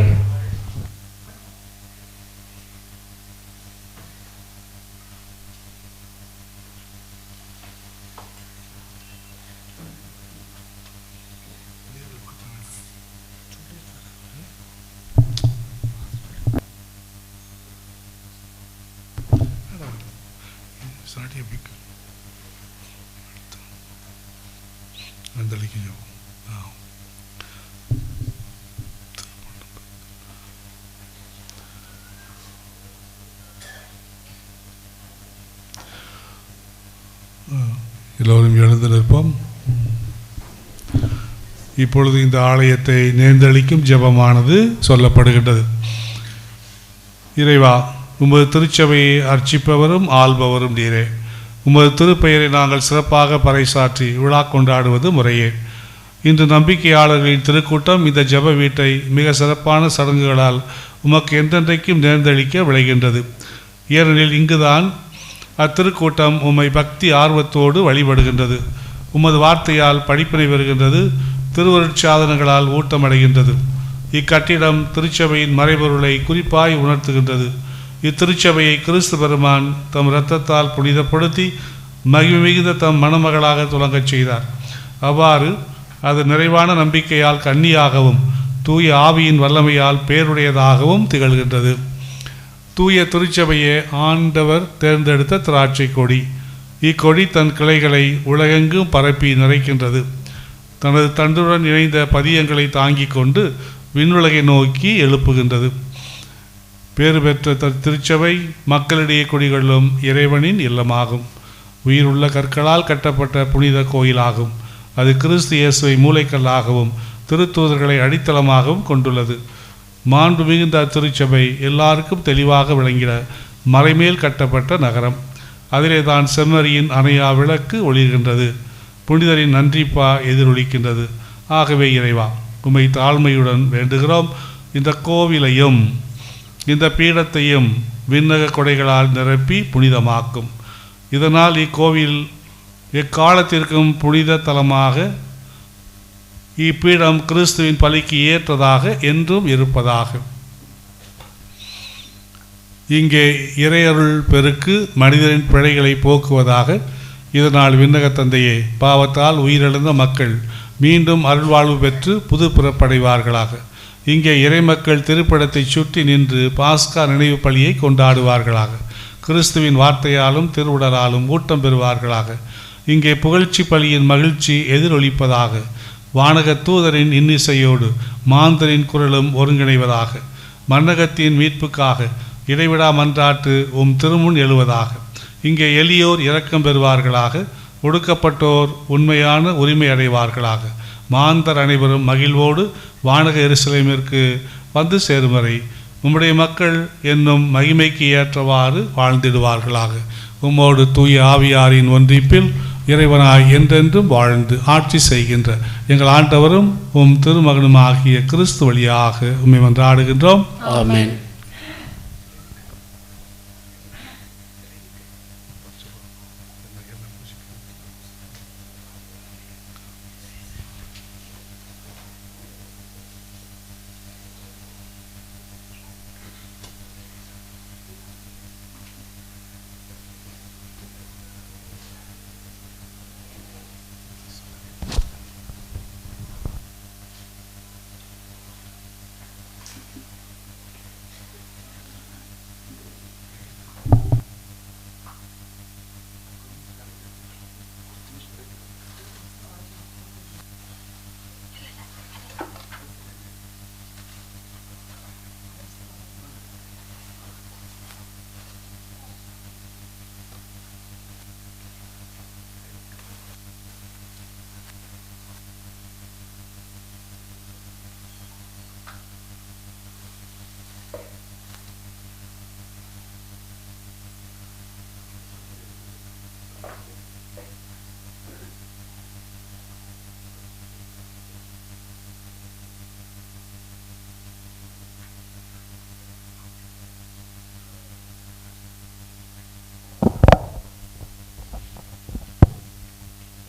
எல்லோரும் எழுந்து நிற்போம். இப்பொழுது இந்த ஆலயத்தை நேர்ந்தளிக்கும் ஜெபமானது சொல்லப்படுகின்றது. இறைவா, உமது திருச்சபையை அர்ச்சிப்பவரும் ஆள்பவரும் நீரே. உமது திருப்பெயரை நாங்கள் சிறப்பாக பறைசாற்றி விழா கொண்டாடுவது முறையே. இன்று நம்பிக்கையாளர்களின் திருக்கூட்டம் இந்த ஜெப வீட்டை மிக சிறப்பான சடங்குகளால் உமக்கு என்றென்றைக்கும் நேர்ந்தளிக்க விளைகின்றது. ஏனெனில் இங்குதான் அத்திருக்கூட்டம் உம்மை பக்தி ஆர்வத்தோடு வழிபடுகின்றது. உமது வார்த்தையால் படிப்பினை பெறுகின்றது. திருவருட்சாதனங்களால் ஊட்டமடைகின்றது. இக்கட்டிடம் திருச்சபையின் மறைபொருளை குறிப்பாய் உணர்த்துகின்றது. இத்திருச்சபையை கிறிஸ்து பெருமான் தம் இரத்தத்தால் புனிதப்படுத்தி மகிமை மிகுந்த தம் மணமகளாக துலங்கச் செய்தார். அவ்வாறு அது நிறைவான நம்பிக்கையால் கன்னியாகவும் தூய ஆவியின் வல்லமையால் பேருடையதாகவும் திகழ்கின்றது. தூய திருச்சபையே ஆண்டவர் தேர்ந்தெடுத்த திராட்சை கொடி. இக்கொடி தன் கிளைகளை உலகெங்கும் பரப்பி நிறைக்கின்றது. தனது தண்டுடன் இணைந்த பதியங்களை தாங்கிக் கொண்டு விண்ணுலகை நோக்கி எழுப்புகின்றது. பேறு பெற்ற திருச்சபை மக்களிடையே குடிகொள்ளும் இறைவனின் இல்லமாகும். உயிருள்ள கற்களால் கட்டப்பட்ட புனித கோயிலாகும். அது கிறிஸ்து இயேசுவை மூலைக்கல்லாகவும் திருத்தூதர்களை அடித்தளமாகவும் கொண்டுள்ளது. மாண்பு மிகுந்த அத்திருச்சபை எல்லாருக்கும் தெளிவாக விளங்கின மலைமேல் கட்டப்பட்ட நகரம். அதிலே தான் செம்மறியின் அணையா விளக்கு ஒளிர்கின்றது. புனிதரின் நன்றிப்பா எதிரொலிக்கின்றது. ஆகவே இறைவா, உம்மை தாழ்மையுடன் வேண்டுகிறோம். இந்த கோவிலையும் இந்த பீடத்தையும் விண்ணக கொடைகளால் நிரப்பி புனிதமாக்கும். இதனால் இக்கோவில் எக்காலத்திற்கும் புனித தலமாக, இப்பீடம் கிறிஸ்துவின் பலிக்கு ஏற்றதாக என்றும் இருப்பதாக. இங்கே இறையருள் பெருக்கு மனிதரின் பிழைகளை போக்குவதாக. இதனால் விண்ணக தந்தையே, பாவத்தால் உயிரிழந்த மக்கள் மீண்டும் அருள்வாழ்வு பெற்று புது பிறப்படைவார்களாக. இங்கே இறைமக்கள் திருப்படத்தை சுற்றி நின்று பாஸ்கா நினைவு பலியை கொண்டாடுவார்களாக. கிறிஸ்துவின் வார்த்தையாலும் திருவுடலாலும் ஊட்டம் பெறுவார்களாக. இங்கே புகழ்ச்சி பலியின் மகிழ்ச்சி எதிரொலிப்பதாக. வானக தூதரின் இன்னிசையோடு மாந்தரின் குரலும் ஒருங்கிணைவதாக. மன்னகத்தின் மீட்புக்காக இடைவிடா மன்றாட்டு திருமுன் எழுவதாக. இங்கே எளியோர் இரக்கம் பெறுவார்களாக. ஒடுக்கப்பட்டோர் உண்மையான உரிமை அடைவார்களாக. மாந்தர் அனைவரும் மகிழ்வோடு வானக எருசலேமிற்கு வந்து சேரும் வரை உம்முடைய மக்கள் என்னும் மகிமைக்கு ஏற்றவாறு வாழ்ந்திடுவார்களாக. உம்மோடு தூய ஆவியாரின் ஒன்றிப்பில் இறைவனாய் என்றென்றும் வாழ்ந்து ஆட்சி செய்கின்ற எங்கள் ஆண்டவரும் திருமகனும் ஆகிய கிறிஸ்து வழியாக உம்மை மன்றாடுகின்றோம். ஆமென்.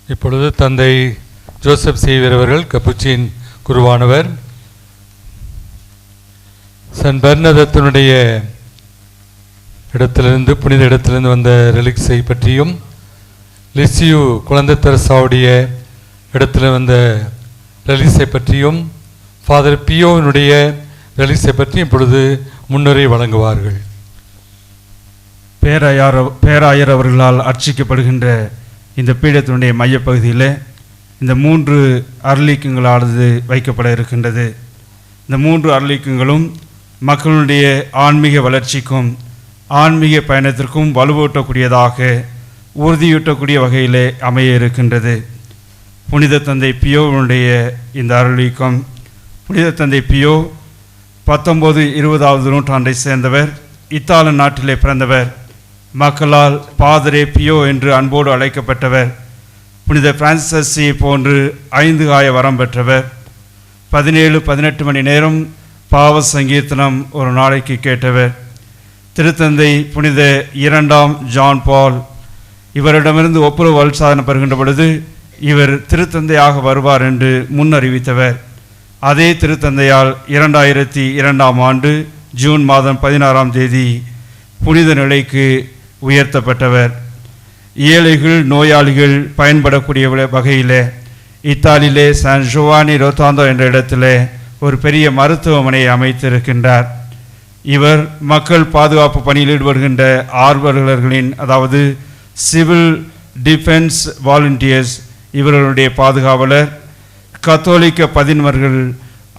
இப்பொழுது தந்தை ஜோசப் சேவியர் அவர்கள், கப்புச்சின் குருவானவர், சன் பெர்னதத்தினுடைய இடத்திலிருந்து, புனித இடத்திலிருந்து வந்த ரெலிக்ஸை பற்றியும், லிசியு குழந்தை தெரசாவுடைய இடத்துல வந்த ரெலிக்ஸை பற்றியும், ஃபாதர் பியோவினுடைய ரெலிக்ஸை பற்றியும் இப்பொழுது முன்னுரை வழங்குவார்கள். பேராயர் அவர்களால் அர்ச்சிக்கப்படுகின்ற இந்த பீடத்தினுடைய மையப்பகுதியில் இந்த 3 அருளீக்கங்களானது வைக்கப்பட இருக்கின்றது. இந்த 3 அருளீக்கங்களும் மக்களுடைய ஆன்மீக வளர்ச்சிக்கும் ஆன்மீக பயணத்திற்கும் வலுவூட்டக்கூடியதாக, உறுதியூட்டக்கூடிய வகையிலே அமைய இருக்கின்றது. புனித தந்தை பியோவினுடைய இந்த அருளீக்கம், புனித தந்தை பியோ 19-20வது நூற்றாண்டை சேர்ந்தவர். இத்தாலி நாட்டிலே பிறந்தவர். மக்களால் பாதரே பியோ என்று அன்போடு அழைக்கப்பட்டவர். புனித பிரான்சிஸை போன்று 5 காய வரம் பெற்றவர். 17-18 மணி நேரம் பாவ சங்கீர்த்தனம் ஒரு நாளைக்கு கேட்டவர். திருத்தந்தை புனித 2ஆம் ஜான் பால் இவரிடமிருந்து ஒப்புரவு வல்சாதனை பெறுகின்ற பொழுது இவர் திருத்தந்தையாக வருவார் என்று முன்னறிவித்தவர். அதே திருத்தந்தையால் 2002ஆம் ஆண்டு ஜூன் மாதம் 16ஆம் தேதி புனித நிலைக்கு உயர்த்தப்பட்டவர். ஏழைகள், நோயாளிகள் பயன்படக்கூடிய வகையில் இத்தாலியிலே சான் ஜோவானி ரோத்தாந்தோ என்ற இடத்துல ஒரு பெரிய மருத்துவமனையை அமைத்திருக்கின்றார். இவர் மக்கள் பாதுகாப்பு பணியில் ஈடுபடுகின்ற ஆர்வலர்களின், அதாவது சிவில் டிஃபென்ஸ் வாலண்டியர்ஸ், இவர்களுடைய பாதுகாவலர். கத்தோலிக்க பதின்மர்கள்,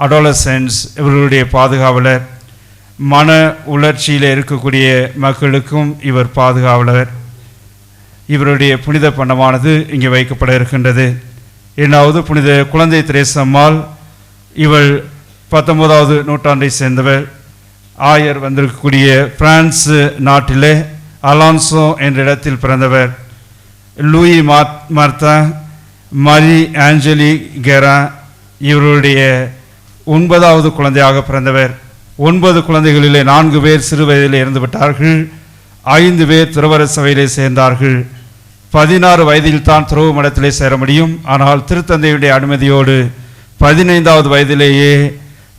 அடோலசன்ஸ், இவர்களுடைய பாதுகாவலர். மன உணர்ச்சியில் இருக்கக்கூடிய மக்களுக்கும் இவர் பாதுகாவலர். இவருடைய புனித பண்டமானது இங்கே வைக்கப்பட இருக்கின்றது. 2வது புனித குழந்தை திரேசம்மாள், இவள் 19வது நூற்றாண்டை சேர்ந்தவர். ஆயர் வந்திருக்கக்கூடிய பிரான்ஸ் நாட்டிலே அலான்சோ என்ற இடத்தில் பிறந்தவர். லூயி மார்த்தா, மரி ஆஞ்சலி கெரா, இவருடைய 9வது குழந்தையாக பிறந்தவர். 9 குழந்தைகளிலே 4 பேர் சிறு வயதிலே இறந்து விட்டார்கள். 5 பேர் துறவற சபையிலே சேர்ந்தார்கள். 16 வயதில் தான் துறவு மடத்திலே சேர முடியும். ஆனால் திருத்தந்தையுடைய அனுமதியோடு 15வது வயதிலேயே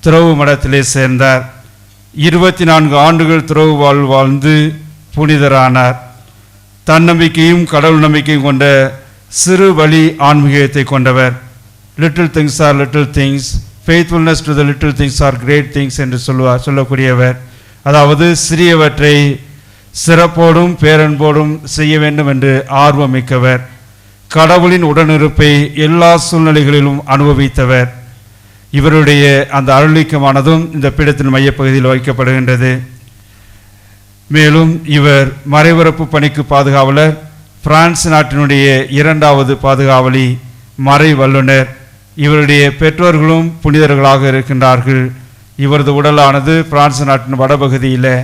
துறவு மடத்திலே சேர்ந்தார். 24 ஆண்டுகள் துறவு வாழ்ந்து புனிதரானார். தன்னம்பிக்கையும் கடவுள் நம்பிக்கையும் கொண்ட சிறு வழி ஆன்மீகத்தை கொண்டவர். Little things are little things, faithfulness to the little things are great things என்று சொல்லக்கூடியவர். அதாவது சிறியவற்றை சிறப்போடும் பேரன்போடும் செய்ய வேண்டும் என்று ஆர்வம் மிக்கவர். கடவுளின் உடனிருப்பை எல்லா சூழ்நிலைகளிலும் அனுபவித்தவர். இவருடைய அந்த அருளிக்கமானதும் இந்த பீடத்தின் மையப்பகுதியில் வைக்கப்படுகின்றது. மேலும் இவர் மறைபரப்பு பணிக்கு பாதுகாவலர், பிரான்ஸ் நாட்டினுடைய 2வது பாதுகாவலி, மறை வல்லுனர். இவருடைய பெற்றோர்களும் புனிதர்களாக இருக்கின்றார்கள். இவரது உடலானது பிரான்ஸ் நாட்டின் வடபகுதியில்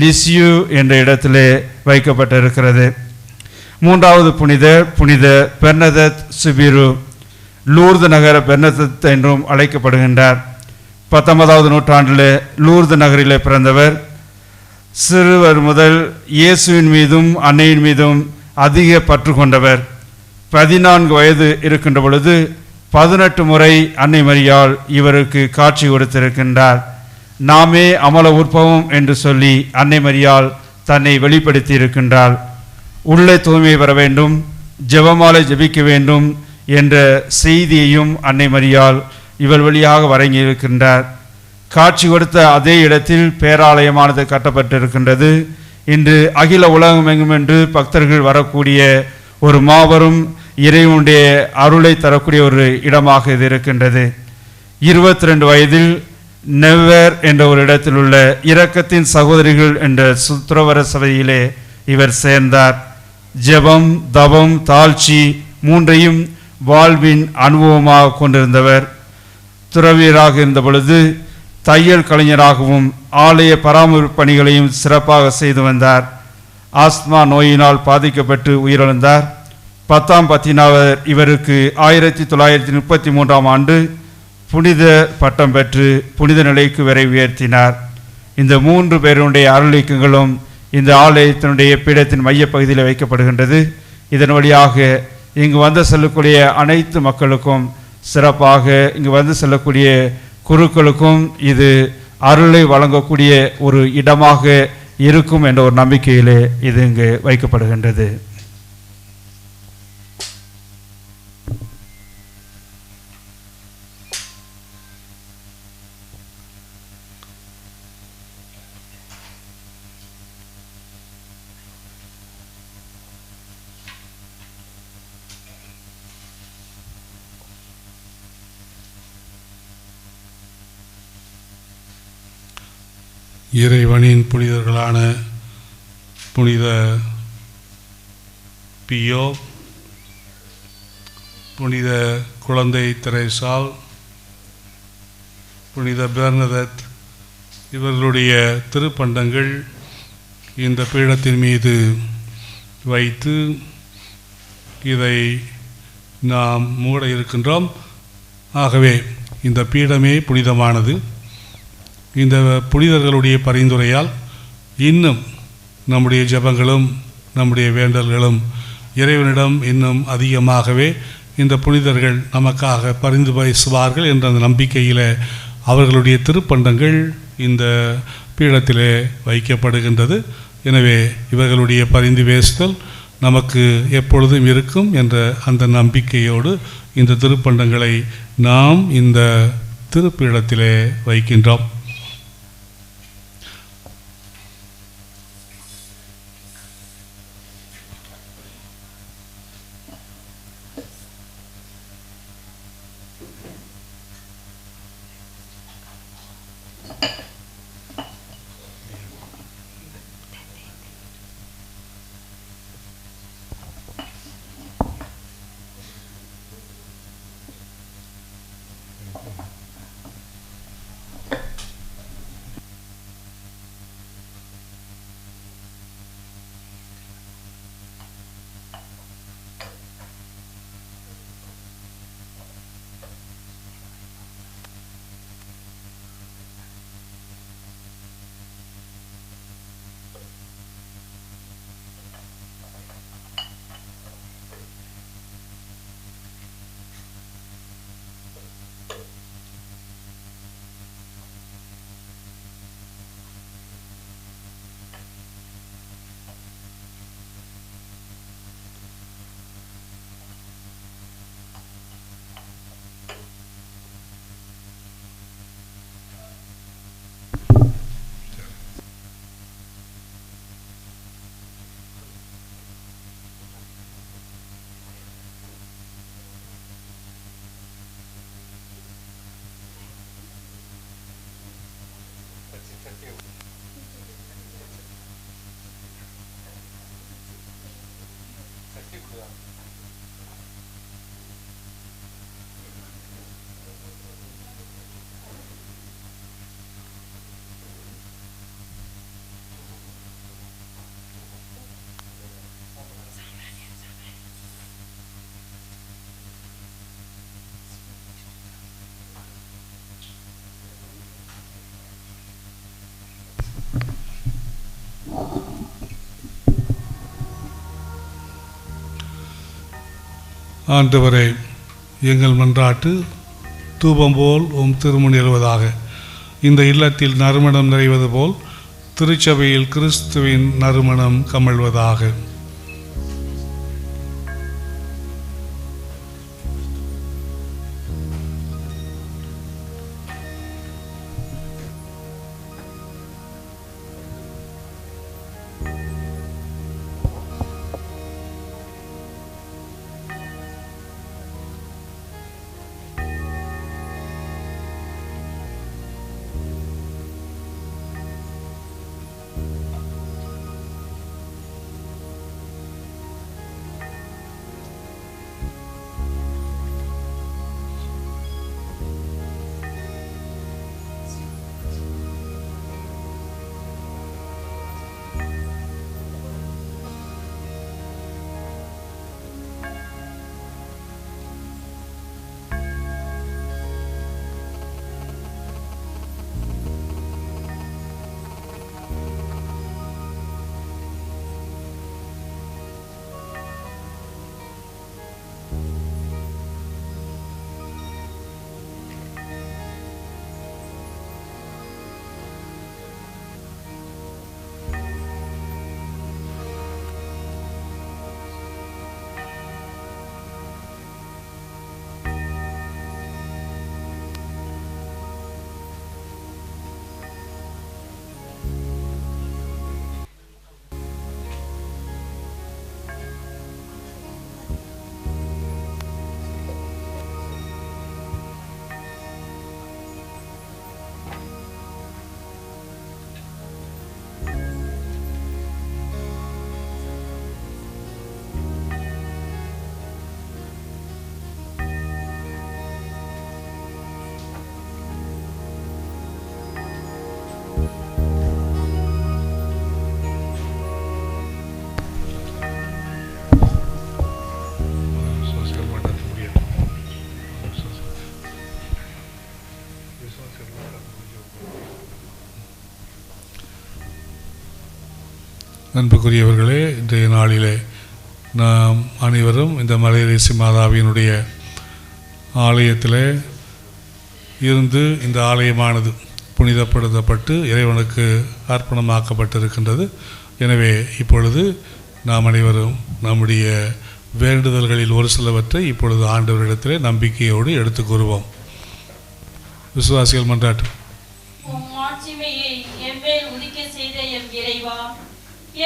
லிசியூ என்ற இடத்திலே வைக்கப்பட்டிருக்கிறது. 3வது புனிதர் புனித பெர்னதத் சுபிரு, லூர்து நகர பெர்னதத் என்றும் அழைக்கப்படுகின்றார். 19வது நூற்றாண்டில் லூர்து நகரிலே பிறந்தவர். சிறுவர் முதல் இயேசுவின் மீதும் அன்னையின் மீதும் அதிக பற்று கொண்டவர். 14 வயது இருக்கின்ற பொழுது 18 முறை அன்னை மரியாள் இவருக்கு காட்சி கொடுத்திருக்கின்றார். நாமே அமல உற்பவம் என்று சொல்லி அன்னை மரியாள் தன்னை வெளிப்படுத்தி இருக்கின்றாள். உள்ளே தூய்மை பெற வேண்டும், ஜெபமாலை ஜெபிக்க வேண்டும் என்ற செய்தியையும் அன்னை மரியாள் இவர் வழியாக வழங்கியிருக்கின்றார். காட்சி கொடுத்த அதே இடத்தில் பேராலயமானது கட்டப்பட்டிருக்கின்றது. இன்று அகில உலகமெங்கும் என்று பக்தர்கள் வரக்கூடிய ஒரு மாபெரும் இறைவனுடைய அருளை தரக்கூடிய ஒரு இடமாக இது இருக்கின்றது. 22 வயதில் நெவ்வர் என்ற ஒரு இடத்தில் உள்ள இரக்கத்தின் சகோதரிகள் என்ற துறவற சபையிலே இவர் சேர்ந்தார். ஜெபம், தவம், தாழ்ச்சி 3ஐயும் வாழ்வின் அனுபவமாக கொண்டிருந்தவர். துறவியராக இருந்த பொழுது தையல் கலைஞராகவும் ஆலய பராமரிப்பு பணிகளையும் சிறப்பாக செய்து வந்தார். ஆஸ்மா நோயினால் பாதிக்கப்பட்டு உயிரிழந்தார். 10ஆம் பத்தினாவர் இவருக்கு 1933ஆம் ஆண்டு புனித பட்டம் பெற்று புனித நிலைக்கு வரை உயர்த்தினார். இந்த 3 பேருடைய அருளிக்கங்களும் இந்த ஆலயத்தினுடைய பீடத்தின் மையப்பகுதியில் வைக்கப்படுகின்றது. இதன் வழியாக இங்கு வந்து செல்லக்கூடிய அனைத்து மக்களுக்கும், சிறப்பாக இங்கு வந்து செல்லக்கூடிய குருக்களுக்கும் இது அருளை வழங்கக்கூடிய ஒரு இடமாக இருக்கும் என்ற ஒரு நம்பிக்கையிலே இது இங்கு வைக்கப்படுகின்றது. இறைவனின் புனிதர்களான புனித பியோ, புனித குழந்தை தெரேசால், புனித பெர்னதத் இவர்களுடைய திருப்பண்டங்கள் இந்த பீடத்தின் மீது வைத்து இதை நாம் மூட இருக்கின்றோம். ஆகவே இந்த பீடமே புனிதமானது. இந்த புனிதர்களுடைய பரிந்துரையால் இன்னும் நம்முடைய ஜெபங்களும் நம்முடைய வேண்டல்களும் இறைவனிடம் இன்னும் அதிகமாகவே இந்த புனிதர்கள் நமக்காக பரிந்து பேசுவார்கள் என்ற அந்த நம்பிக்கையில் அவர்களுடைய திருப்பண்டங்கள் இந்த பீடத்திலே வைக்கப்படுகின்றது. எனவே இவர்களுடைய பரிந்து பேசுதல் நமக்கு எப்பொழுதும் இருக்கும் என்ற அந்த நம்பிக்கையோடு இந்த திருப்பண்டங்களை நாம் இந்த திருப்பீடத்திலே வைக்கின்றோம். ஆண்டவரே, எங்கள் மன்றாட்டு தூபம் போல் திருமுன் எழுவதாக. இந்த இல்லத்தில் நறுமணம் நிறைவது போல் திருச்சபையில் கிறிஸ்துவின் நறுமணம் கமழ்வதாக. அன்புக்குரியவர்களே, இன்றைய நாளிலே நாம் அனைவரும் இந்த மலையரசி மாதாவினுடைய ஆலயத்தில் இருந்து இந்த ஆலயமானது புனிதப்படுத்தப்பட்டு இறைவனுக்கு அர்ப்பணமாக்கப்பட்டிருக்கின்றது. எனவே இப்பொழுது நாம் அனைவரும் நம்முடைய வேண்டுதல்களில் ஒரு சிலவற்றை இப்பொழுது ஆண்டவரிடத்திலே நம்பிக்கையோடு எடுத்து கூறுவோம். விசுவாசிகள் மன்றாட்டு.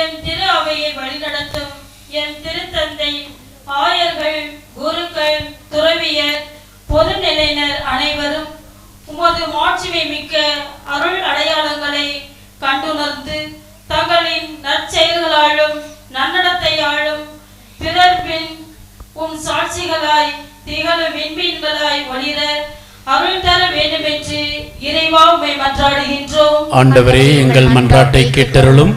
எம் திரு அவையை வழிநடத்தும் எம் திருத்தந்தை, ஆயர்கள், குருக்கள், துறவியர், பொதுநிலையினர் அனைவரும் உமது மாட்சிமை மிக்க அருள் அடையாளங்களை கண்டுணர்ந்து தங்களின் நற்செயல்களாலும் நன்னடத்தையாலும் பிறர் பின் உம் சாட்சிகளாய் திகழும் விண்மீன்களாய் ஒளிர அருள் தர வேண்டும் என்று இறைவா உம்மை மன்றாடுகின்றோம். ஆண்டவரே, எங்கள் மன்றாட்டை கேட்டருளும்.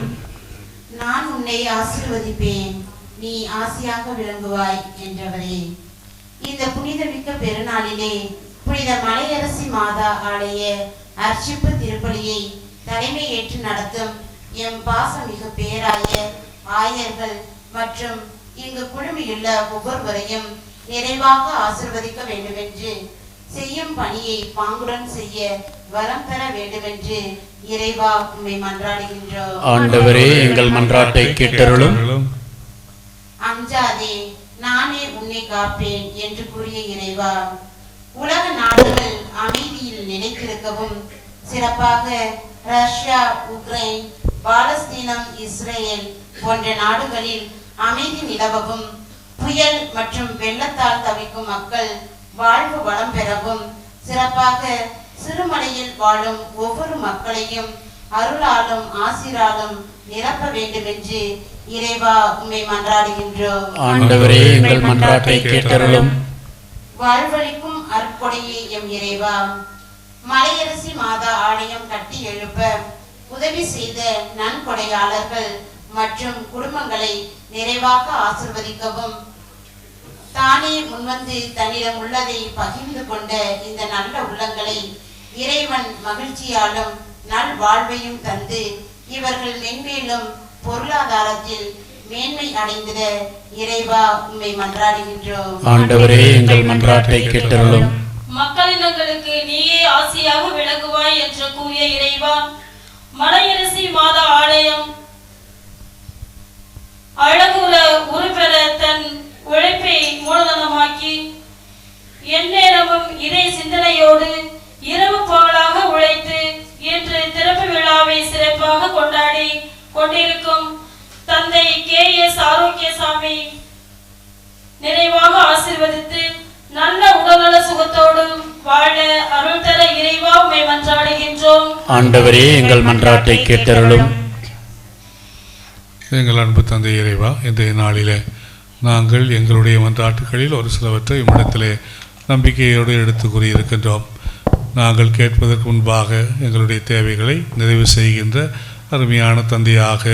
நான் உன்னை ஆசீர்வதிப்பேன், நீ ஆசியாக விளங்குவாய் என்றவரே. இந்த புனிதமிக்க பெருநாளிலே புனித மலையரசி மாதா ஆலய அர்ச்சிப்பு திருப்பலியை தலைமை ஏற்று நடத்தும் எம் பாசமிகு பேராயர், ஆயர்கள் மற்றும் இங்கு குழுமியுள்ள ஒவ்வொருவரையும் நிறைவாக ஆசீர்வதிக்க வேண்டுமென்று, செய்யும் பணியை பாங்குடன் செய்ய வரம் தர வேண்டுமென்று இறைவா உம்மை மன்றாடுகின்றோம். ஆண்டவரே, எங்கள் மன்றாட்டை கேட்டருளும். அஞ்சாதே, நானே உன்னை காப்பேன் என்று கூறிய இறைவா, உலக நாடுகள் அமைதியில் நிலைத்திருக்கவும், சிறப்பாக ரஷ்யா, உக்ரைன், பாலஸ்தீனம், இஸ்ரேல் போன்ற நாடுகளில் அமைதி நிலவவும், புயல் மற்றும் வெள்ளத்தால் தவிக்கும் மக்கள் வாழ்வு வளம் பெறவும், சிறப்பாக சிறுமலையில் வாழும் ஒவ்வொரு மக்களையும் அருளாலும் ஆசிராலும் நிரப்ப வேண்டும் என்று இறைவா உம்மை மன்றாடுகின்றோம். ஆண்டவரே, எங்கள் மன்றாட்டை கேட்டருளும். வாழ்வழிக்கும் அற்பொடையே எம் இறைவா, மலையரசி மாதா ஆலயம் கட்டி எழுப்ப உதவி செய்த நன்கொடையாளர்கள் மற்றும் குடும்பங்களை நிறைவாக ஆசிர்வதிக்கவும், தானே முன்வந்து தன்னிடம் உள்ளதை பகிர்ந்து கொண்ட இந்த நல்ல உள்ளங்களை இறைவன் மகிழ்ச்சியாலும் நல் வாழ்வையும் தந்து இவர்கள் மென்மேலும் பொருளாதாரத்தில் மேன்மை அடைந்திட இறைவா உம்மை மன்றாடுகின்றோம். ஆண்டவரே எங்கள் மன்றாட்டை கேட்டருளும். மக்களினங்களுக்கு நீயே ஆசியாக விளங்குவாய் என்று கூறிய இறைவா, மலையரசி மாதா ஆலயம் அழகுற உருப்பெற தன் உழைப்பை மூலதனமாக்கி எந்நேரமும் இதே சிந்தனையோடு இரவு பகலாக உழைத்து இன்று திறப்பு விழாவை சிறப்பாக கொண்டாடி கொண்டிருக்கும் தந்தை KS ஆரோக்கியசாமி நிறைவாக ஆசீர்வதித்து நல்ல உடல்நல சுகத்தோடு வாழ அருள் தர இறைவா உம்மை மன்றாடுகின்றோம். ஆண்டவரே எங்கள் மன்றாட்டை கேட்டருளும். எங்கள் அன்பு தந்தை இறைவா, இன்றைய நாளிலே நாங்கள் எங்களுடைய மன்றாட்டுகளில் ஒரு சிலவற்றை உம்மிடத்திலே நம்பிக்கையோடு எடுத்து கூறியிருக்கின்றோம். நாங்கள் கேட்பதற்கு முன்பாக எங்களுடைய தேவைகளை நிறைவு செய்கின்ற அருமையான தந்தையாக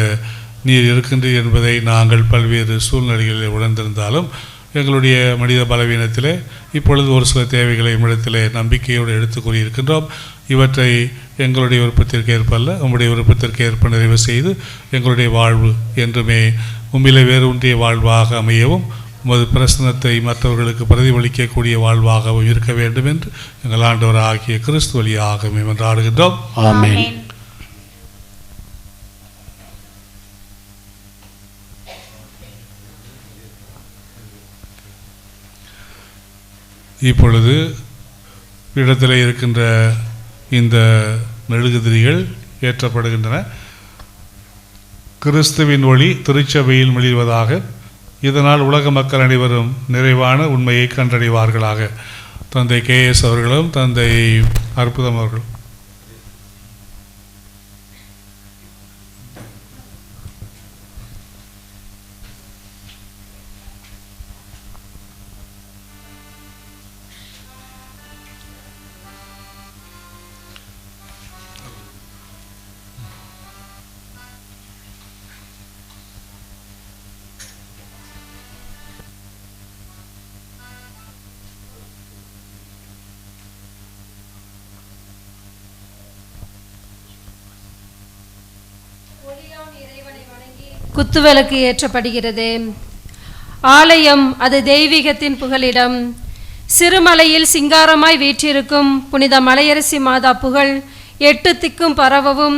நீர் இருக்கின்றீர் என்பதை நாங்கள் பல்வேறு சூழ்நிலைகளில் உணர்ந்திருந்தாலும் எங்களுடைய மனித பலவீனத்திலே இப்பொழுது ஒரு சில தேவைகளை உம்மிடத்திலே நம்பிக்கையோடு எடுத்து கூறியிருக்கின்றோம். இவற்றை எங்களுடைய விருப்பத்திற்கு ஏற்பல்ல, உம்முடைய விருப்பத்திற்கு ஏற்ப நிறைவு செய்து எங்களுடைய வாழ்வு என்றுமே உம்மிலே வேறு ஒன்றிய வாழ்வாக அமையவும் உமது பிரசனத்தை மற்றவர்களுக்கு பிரதிபலிக்கக்கூடிய வாழ்வாகவும் இருக்க வேண்டும் என்று எங்கள் ஆண்டவர் ஆகிய கிறிஸ்து வழியாக மன்றாடுகின்றோம். ஆமென். இப்பொழுது இடத்திலே இருக்கின்ற இந்த மெழுகுதிரிகள் ஏற்றப்படுகின்றன. கிறிஸ்துவின் ஒளி திருச்சபையில் மெளிவதாக, இதனால் உலக மக்கள் அனைவரும் நிறைவான உண்மையை கண்டடைவார்களாக. தந்தை KS அவர்களும் தந்தை அற்புதம் அவர்களும் குத்துவிளக்கு ஏற்றப்படுகிறது. ஆலயம் அது தெய்வீகத்தின் புகலிடம். சிறுமலையில் சிங்காரமாய் வீற்றிருக்கும் புனித மலையரசி மாதா புகழ் 8 திக்கும் பரவவும்,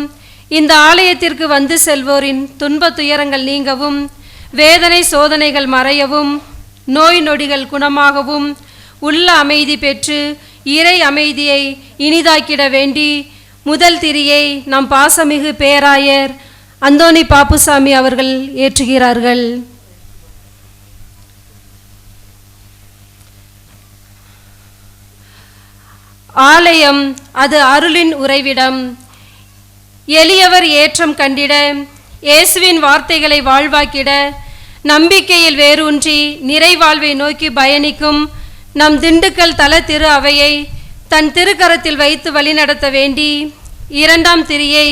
இந்த ஆலயத்திற்கு வந்து செல்வோரின் துன்ப துயரங்கள் நீங்கவும், வேதனை சோதனைகள் மறையவும், நோய் நொடிகள் குணமாகவும், உள்ள அமைதி பெற்று இறை அமைதியை இனிதாக்கிட வேண்டி முதல் திரியை நம் பாசமிகு பேராயர் அந்தோணி பாப்புசாமி அவர்கள் ஏற்றுகிறார்கள். ஆலயம் அது அருளின் உறைவிடம். எளியவர் ஏற்றம் கண்டிட, இயேசுவின் வார்த்தைகளை வாழ்வாக்கிட, நம்பிக்கையில் வேரூன்றி நிறைவாழ்வை நோக்கி பயணிக்கும் நம் திண்டுக்கல் தல திரு அவையை தன் திருக்கரத்தில் வைத்து வழிநடத்த வேண்டி 2ஆம் திரியை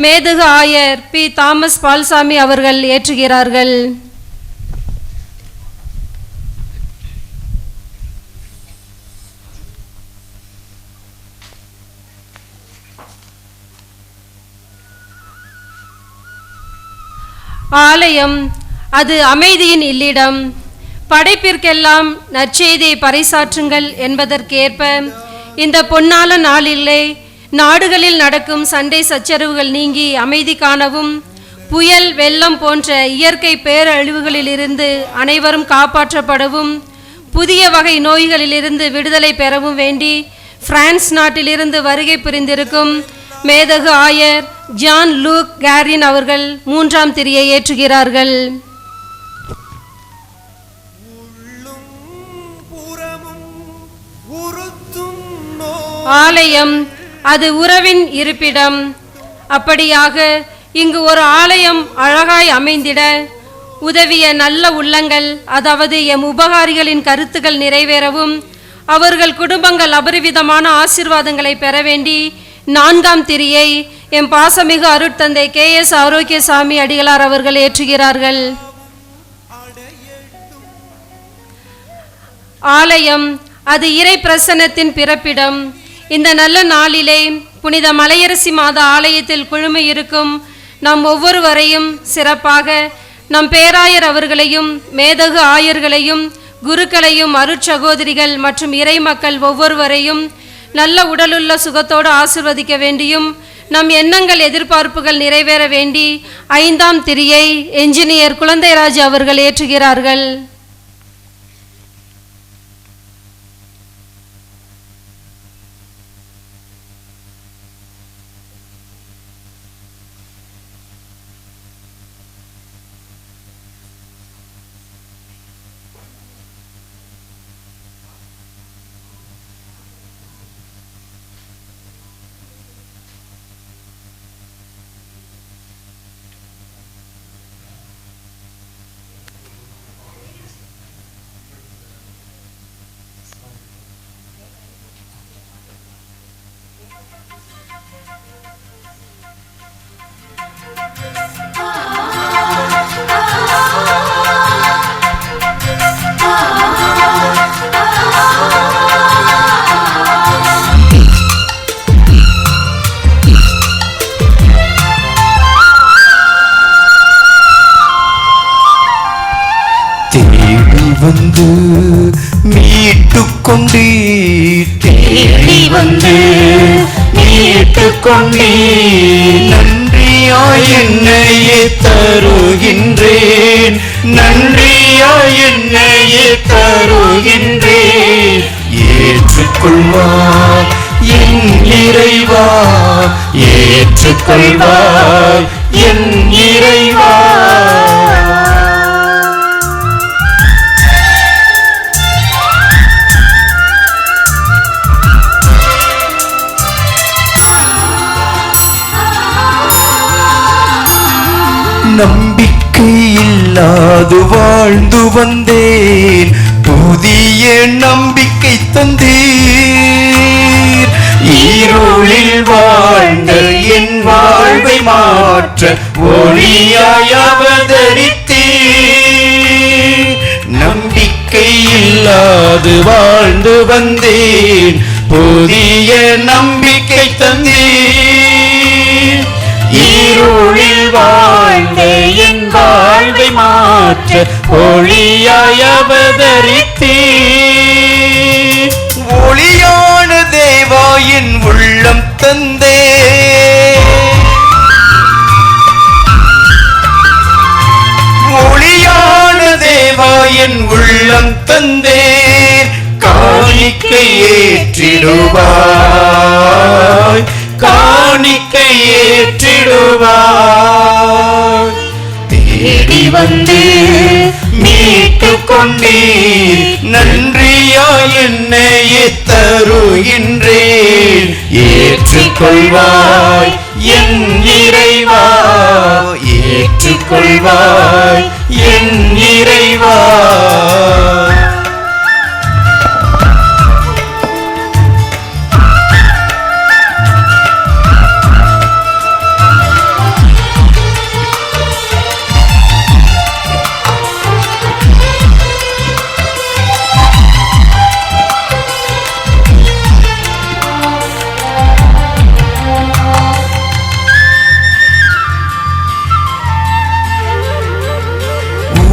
மேதகு ஆயர் P. தாமஸ் பால்சாமி அவர்கள் ஏற்றுகிறார்கள். ஆலயம் அது அமைதியின் இல்லிடம். படைப்பிற்கெல்லாம் நற்செய்தியை பறைசாற்றுங்கள் என்பதற்கேற்ப இந்த பொன்னான நாளிலே நாடுகளில் நடக்கும் சண்டை சச்சரவுகள் நீங்கி அமைதி காணவும், புயல் வெள்ளம் போன்ற இயற்கை பேரழிவுகளிலிருந்து அனைவரும் காப்பாற்றப்படவும், புதிய வகை நோய்களிலிருந்து விடுதலை பெறவும் வேண்டி பிரான்ஸ் நாட்டிலிருந்து வருகை புரிந்திருக்கும் மேதகு ஆயர் ஜான் லூக் கேரின் அவர்கள் 3ஆம் திரியை ஏற்றுகிறார்கள். ஆலயம் அது உறவின் இருப்பிடம். அப்படியாக இங்கு ஒரு ஆலயம் அழகாய் அமைந்திட உதவிய நல்ல உள்ளங்கள், அதாவது எம் உபகாரிகளின் கருத்துக்கள் நிறைவேறவும், அவர்கள் குடும்பங்கள் அபரிவிதமான ஆசீர்வாதங்களை பெற வேண்டி 4ஆம் திரியை எம் பாசமிகு அருட்தந்தை KS ஆரோக்கியசாமி அடிகளார் அவர்கள் ஏற்றுகிறார்கள். ஆலயம் அது இறை பிரசன்னத்தின் பிறப்பிடம். இந்த நல்ல நாளிலே புனித மலையரசி மாதா ஆலயத்தில் குழுமி இருக்கும் நம் ஒவ்வொருவரையும் சிறப்பாக நம் பேராயர் அவர்களையும் மேதகு ஆயர்களையும் குருக்களையும் அருட்சகோதரிகள் மற்றும் இறை மக்கள் ஒவ்வொருவரையும் நல்ல உடலுள்ள சுகத்தோடு ஆசிர்வதிக்க வேண்டியும் நம் எண்ணங்கள் எதிர்பார்ப்புகள் நிறைவேற வேண்டி 5ஆம் திரியை என்ஜினியர் குழந்தைராஜ் அவர்கள் ஏற்றுகிறார்கள். வந்து மீட்டுக்கொண்டே தேடி வந்து மீட்டுக்கொண்டே நன்றியாய் என்னையே தருகின்றேன், நன்றியாய் என்னையே தருகின்றேன். ஏற்றுக்கொள்வாய் என் இறைவா, ஏற்றுக்கொள்வாய் என் இறைவா. நம்பிக்கை இல்லாது வாழ்ந்து வந்தேன், புதிய நம்பிக்கை தந்தீர். இருளில் வாழ்ந்த என் வாழ்வை மாற்ற ஒளியாய் அவதரித்தீர். நம்பிக்கை இல்லாது வாழ்ந்து வந்தேன், புதிய நம்பிக்கை தந்தீர். இருளில் வாழ்ந்த என் வாழ்வை மாற்ற ஒளியாய் அவதரித்தீர். ஒளியான தேவா என் உள்ளம் தந்தே, ஒளியான தேவா என் உள்ளம் தந்தே. காணிக்கை ஏற்றிடுவாய், காணிக்கை ஏற்றிடுவாய். தேடி வந்து மீட்டுக்கொண்டீர், நன்றியாய் என்னையே தருகின்றேன். ஏற்றுக்கொள்வாய் என் இறைவா, ஏற்றுக்கொள்வாய் என் இறைவா.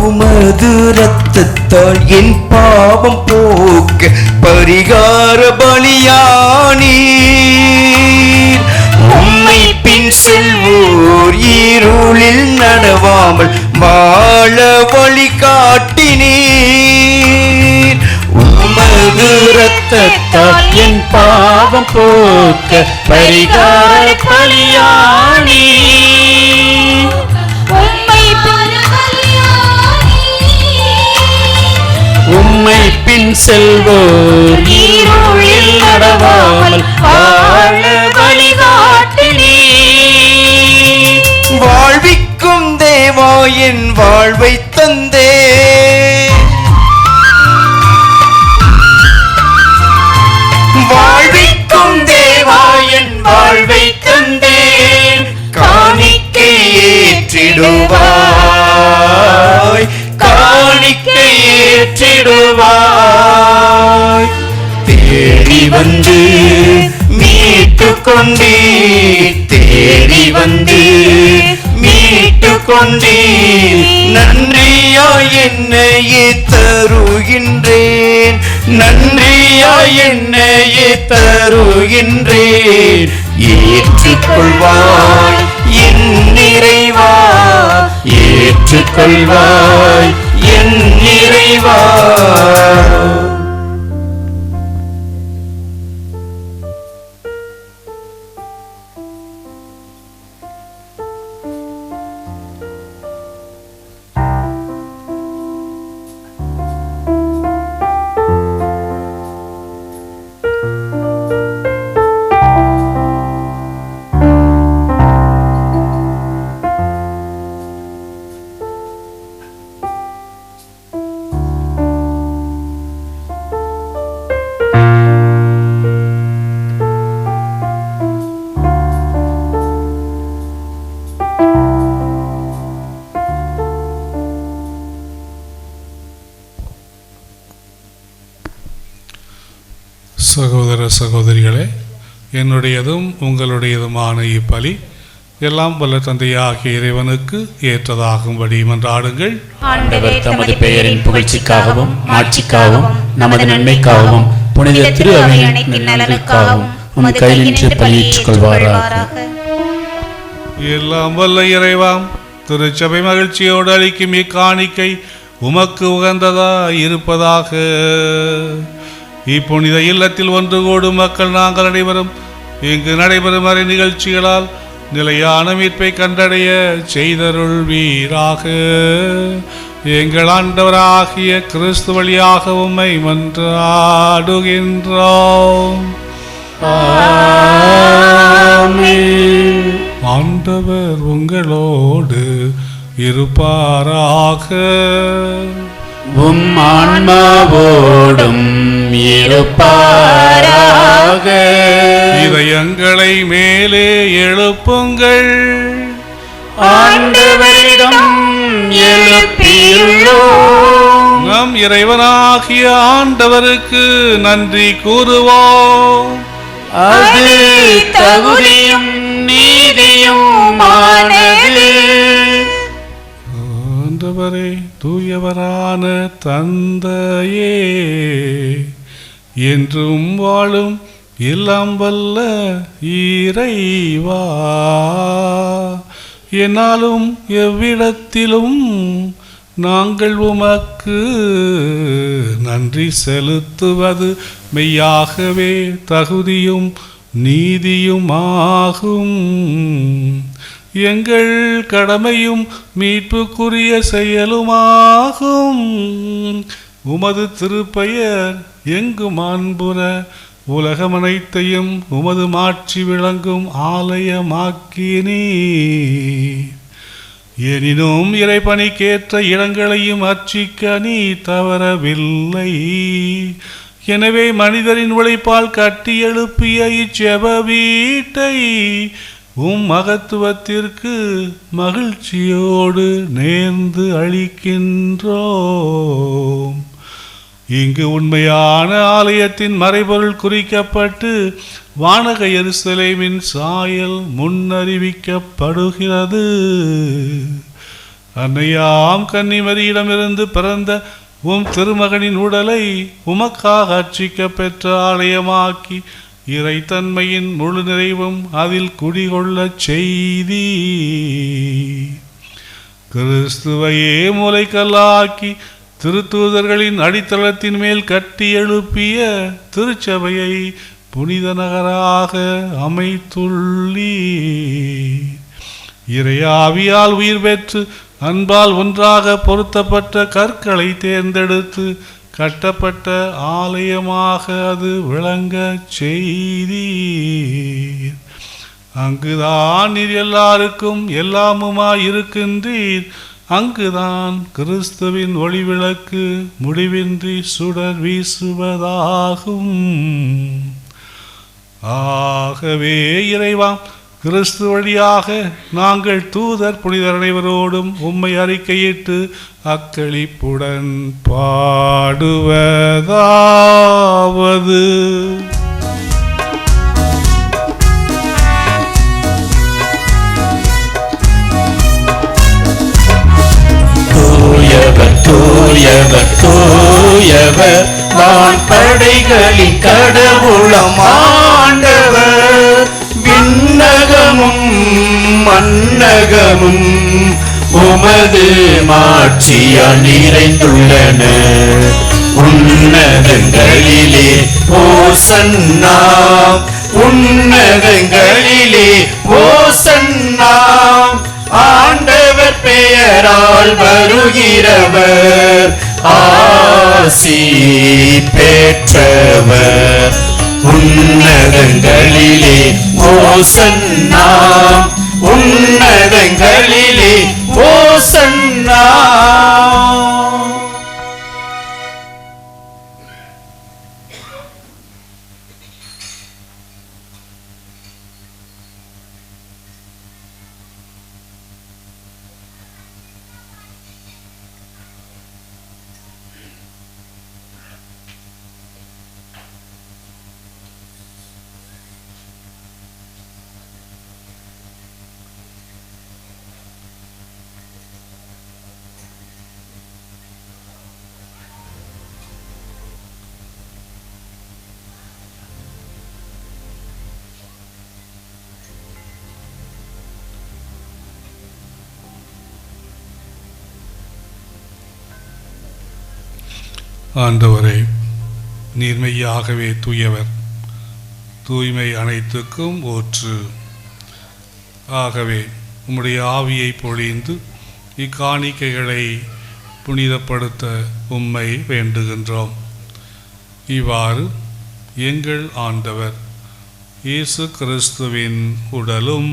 உமது இரத்தத்தால் என் பாவம் போக்க பரிகார பலியானீர். உம்மை பின் செல்வோர் இருளில் நடவாமல் வாழ வழி காட்டினீர். உமது இரத்தத்தால் என் பாவம் போக்க பரிகார பலியானீர். உம்மை பின் செல்வோர் இருளில் நடவாமல் வாழ வழிகாட்டினீர். வாழ்விக்கும் தேவா என் வாழ்வை தந்தே, வாழ்விக்கும் தேவா என் வாழ்வை தந்தேன். காணிக்கை ஏற்றிடுவாய், காணிக்கை ஏற்றிடுவாய். தேடி வந்து மீட்டுக்கொண்டீர், தேடி வந்து மீட்டுக்கொண்டீர். கொண்டீர், நன்றியாய் என்னையே தருகின்றேன், நன்றியாய் என்னையே தருகின்றேன். ஏற்றுக்கொள்வாய் என் இறைவா, ஏற்றுக்கொள்வாய் என் இறைவா. சகோதர சகோதரிகளே, என்னுடையதும் உங்களுடையதுமான இப்பலி எல்லாம் வல்ல தந்தையாகிய இறைவனுக்கு ஏற்றதாகும்படி மன்றாடுங்கள். ஆண்டவர் தமது பெயரின் புகழ்ச்சிக்காகவும் மாட்சிக்காகவும் நமது நன்மைக்காகவும் புனித திரு அவையின் நலனுக்காகவும் உம் கையில் நின்று பலியேற்றுக் கொள்வாராக. எல்லாம் வல்ல இறைவாம் திருச்சபை மகிழ்ச்சியோடு அளிக்கும் இக்காணிக்கை உமக்கு உகந்ததா இருப்பதாக. இப்புனித இல்லத்தில் ஒன்று கூடும் மக்கள் நாங்கள் அனைவரும் இங்கு நடைபெறும் அறை நிகழ்ச்சிகளால் நிலையான மீட்பை கண்டடைய செய்தருள்வீராக. எங்கள் ஆண்டவராகிய கிறிஸ்து வழியாக உம்மை மன்றாடுகின்றோம். ஆண்டவர் உங்களோடு இருப்பாராக. உம் ஆன்மாவோடும் இருப்பாராக. இதயங்களை மேலே எழுப்புங்கள். ஆண்டவரிடம் எழுப்பியுள்ளோம். நம் இறைவனாகிய ஆண்டவருக்கு நன்றி கூறுவோம். அது தகுதியும் நீதியுமானது. ஆண்டவரே, தூயவரான தந்தையே, என்றும் வாழும் எல்லாம் வல்ல இறைவா, என்னாலும் எவ்விடத்திலும் நாங்கள் உமக்கு நன்றி செலுத்துவது மெய்யாகவே தகுதியும் நீதியுமாகும். எங்கள் கடமையும் மீட்புக்குரிய செயலுமாகும். உமது திருப்பெயர் எங்கும் அன்புற உலகம் அனைத்தையும் உமது மாட்சி விளங்கும் ஆலயமாக்கினீ. எனினும் இறைபணிக்கேற்ற இடங்களையும் அர்ச்சிக்க நீ தவறவில்லை. எனவே மனிதரின் உழைப்பால் கட்டி எழுப்பிய இச்செப வீட்டை உம் மகத்துவத்திற்கு மகிழ்ச்சியோடு நேர்ந்து அளிக்கின்றோம். இங்கு உண்மையான ஆலயத்தின் மறைபொருள் குறிக்கப்பட்டு வானக எருசலேமின் சாயல் முன்னறிவிக்கப்படுகிறது. அன்னையாம் கன்னிமரியிடமிருந்து பிறந்த உம் திருமகனின் உடலை உமக்காக அர்ச்சிக்க பெற்ற ஆலயமாக்கி இறைத்தன்மையின் முழு நிறைவும் அதில் குடிகொள்ளச் செய்தி. கிறிஸ்துவையே மூலைக்கல்லாக்கி திருத்தூதர்களின் அடித்தளத்தின் மேல் கட்டி எழுப்பிய திருச்சபையை புனித நகராக அமைத்துள்ளீ. இறையாவியால் உயிர் பெற்று அன்பால் ஒன்றாக பொருத்தப்பட்ட கற்களை தேர்ந்தெடுத்து கட்டப்பட்ட ஆலயமாக அது விளங்க செய்தீர். அங்குதான் நீர் எல்லாருக்கும் எல்லாமுமாய் இருக்கின்றீர். அங்குதான் கிறிஸ்துவின் ஒளிவிளக்கு முடிவின்றி சுடர் வீசுவதாகும். ஆகவே இறைவா, கிறிஸ்து வழியாக நாங்கள் தூதர் புனிதர் அனைவரோடும் உம்மை அறிக்கையிட்டு அக்களிப்புடன் பாடுவதாவது: தூயவர் தூயவர் வான்படைகளின் கடவுளம் ஆண்டவர். விண்ணகமும் மண்ணகமும் உமது மாட்சியால் நிறைந்துள்ளன. உன்னதங்களிலே ஓசன்னா, உன்னதங்களிலே ஓசன்னா. ஆண்டவர் பெயரால் வருகிறவர் ஆசி பெற்றவர். உன்னதங்களிலே ஓசன்னா, உன்னதங்களிலே ஓசன்னா. ஆண்டவரே, நீர் மெய்யாகவே தூயவர், தூய்மை அனைத்துக்கும் ஊற்று. ஆகவே உம்முடைய ஆவியை பொழிந்து இக்காணிக்கைகளை புனிதப்படுத்த உம்மை வேண்டுகின்றோம். இவ்வாறு எங்கள் ஆண்டவர் இயேசு கிறிஸ்துவின் உடலும்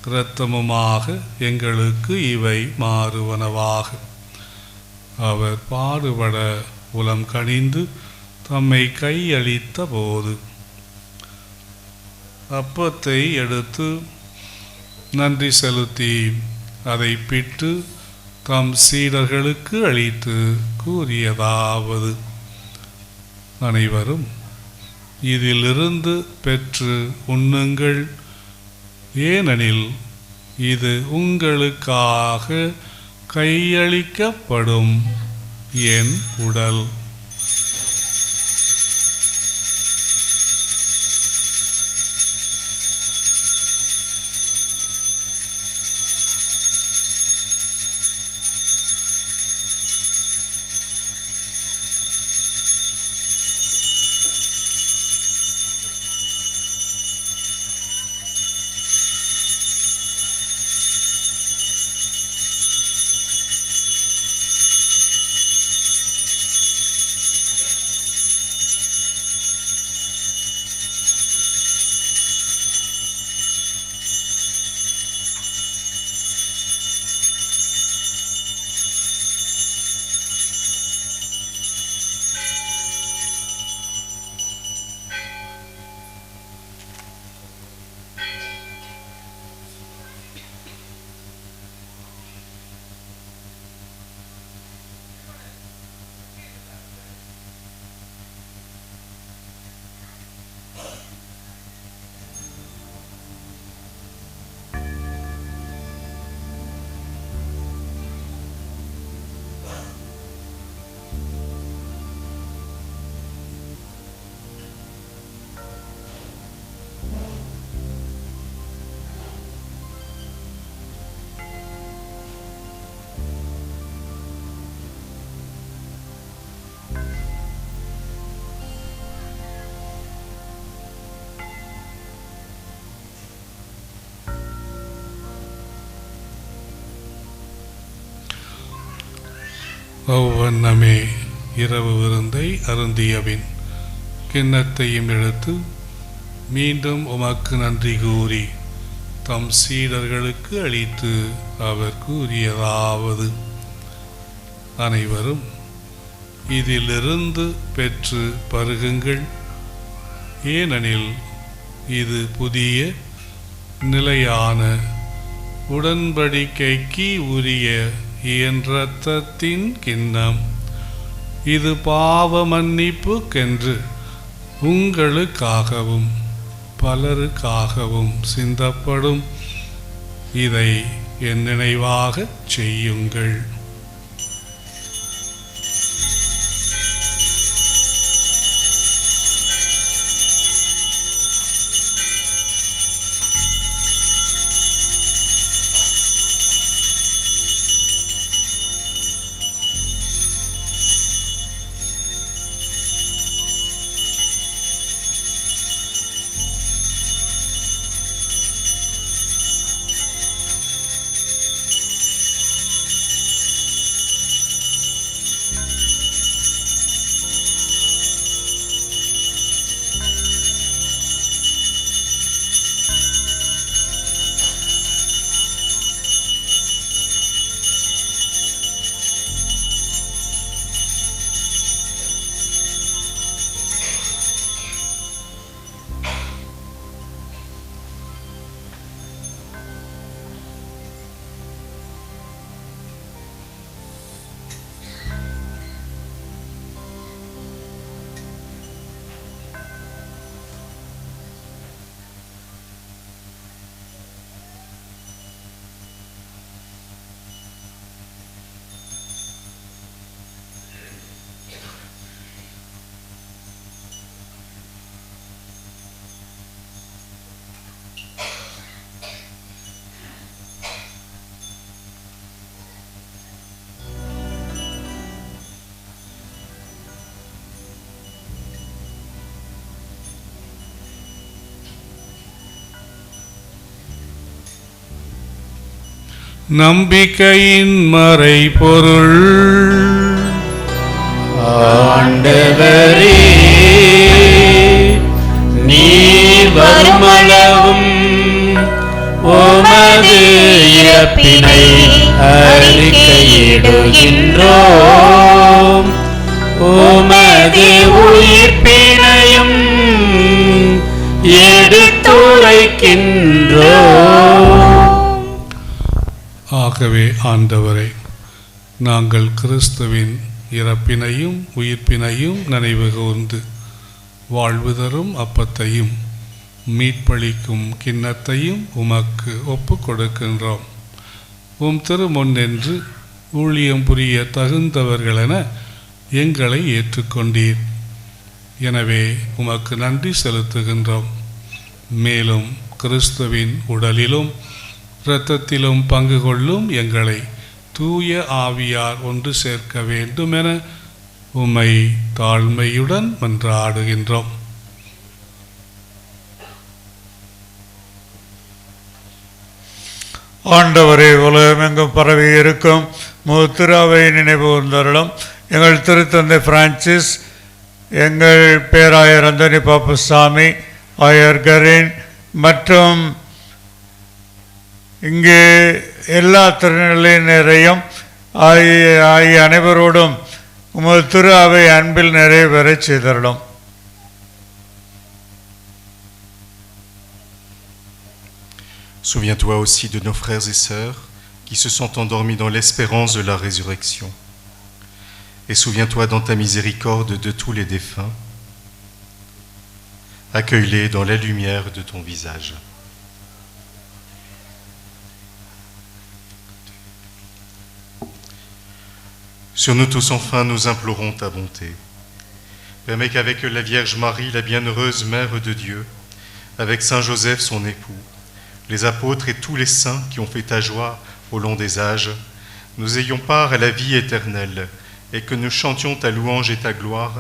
இரத்தமுமாக எங்களுக்கு இவை மாறுவனவாக. அவர் பாடுபட உளம் கனிந்து தம்மை கையளித்த போது அப்பத்தை எடுத்து நன்றி செலுத்தி அதை பிட்டு தம் சீடர்களுக்கு அளித்து கூறியதாவது: அனைவரும் இதிலிருந்து பெற்று உண்ணுங்கள், ஏனெனில் இது உங்களுக்காக கையளிக்கப்படும் என் உடல். அவ்வண்ணமே இரவு விருந்தை அருந்தியபின் கிண்ணத்தையும் எடுத்து மீண்டும் உமக்கு நன்றி கூறி தம் சீடர்களுக்கு அளித்து அவர் கூறியதாவது: அனைவரும் இதிலிருந்து பெற்று பருகுங்கள், ஏனெனில் இது புதிய நிலையான உடன்படிக்கைக்கு உரிய என் இரத்தத்தின் கிண்ணம். இது பாவ மன்னிப்புக்கென்று உங்களுக்காகவும் பலருக்காகவும் சிந்தப்படும். இதை என் நினைவாகச் செய்யுங்கள். நம்பிக்கையின் மறைபொருள். ஆண்டவரே, நீர் வருமளவும் உமது இறப்பினை அறிக்கையிடுகின்றோம், உமது உயிர்ப்பினையும் எடுத்துரைக்கின்றோம். ஆகவே ஆண்டவரே, நாங்கள் கிறிஸ்துவின் இறப்பினையும் உயிர்ப்பினையும் நினைவு கூர்ந்து வாழ்வு தரும் அப்பத்தையும் மீட்பளிக்கும் கிண்ணத்தையும் உமக்கு ஒப்பு கொடுக்கின்றோம். உம் திருமுன் நின்று ஊழியம் புரிய தகுந்தவர்களென எங்களை ஏற்றுக்கொண்டீர். எனவே உமக்கு நன்றி செலுத்துகின்றோம். மேலும் கிறிஸ்துவின் உடலிலும் இரத்தத்திலும் பங்கு கொள்ளும் எங்களை தூய ஆவியார் ஒன்று சேர்க்க வேண்டுமென உம்மை தாழ்மையுடன் மன்றாடுகின்றோம். ஆண்டவரே, உலகமெங்கும் பரவி இருக்கும் திருவை நினைவு கூர்ந்தருளும். எங்கள் திருத்தந்தை பிரான்சிஸ், எங்கள் பேராயர் அந்தோனி பாப்புசாமி, ஆயர் கரீன் மற்றும் இங்கே எல்லா திருநிலையினரையும் ஆகிய அனைவரோடும் உமது திரு அவை அன்பில் நிறைவேறச் செய்தருளும். Souviens-toi aussi de nos frères et sœurs qui se sont endormis dans l'espérance de la résurrection. Et souviens-toi dans ta miséricorde de tous les défunts. Accueille-les dans la lumière de ton visage. Sur nous tous enfin, nous implorons ta bonté. Permets qu'avec la Vierge Marie, la bienheureuse Mère de Dieu, avec Saint Joseph son époux, les apôtres et tous les saints qui ont fait ta joie au long des âges, nous ayons part à la vie éternelle et que nous chantions ta louange et ta gloire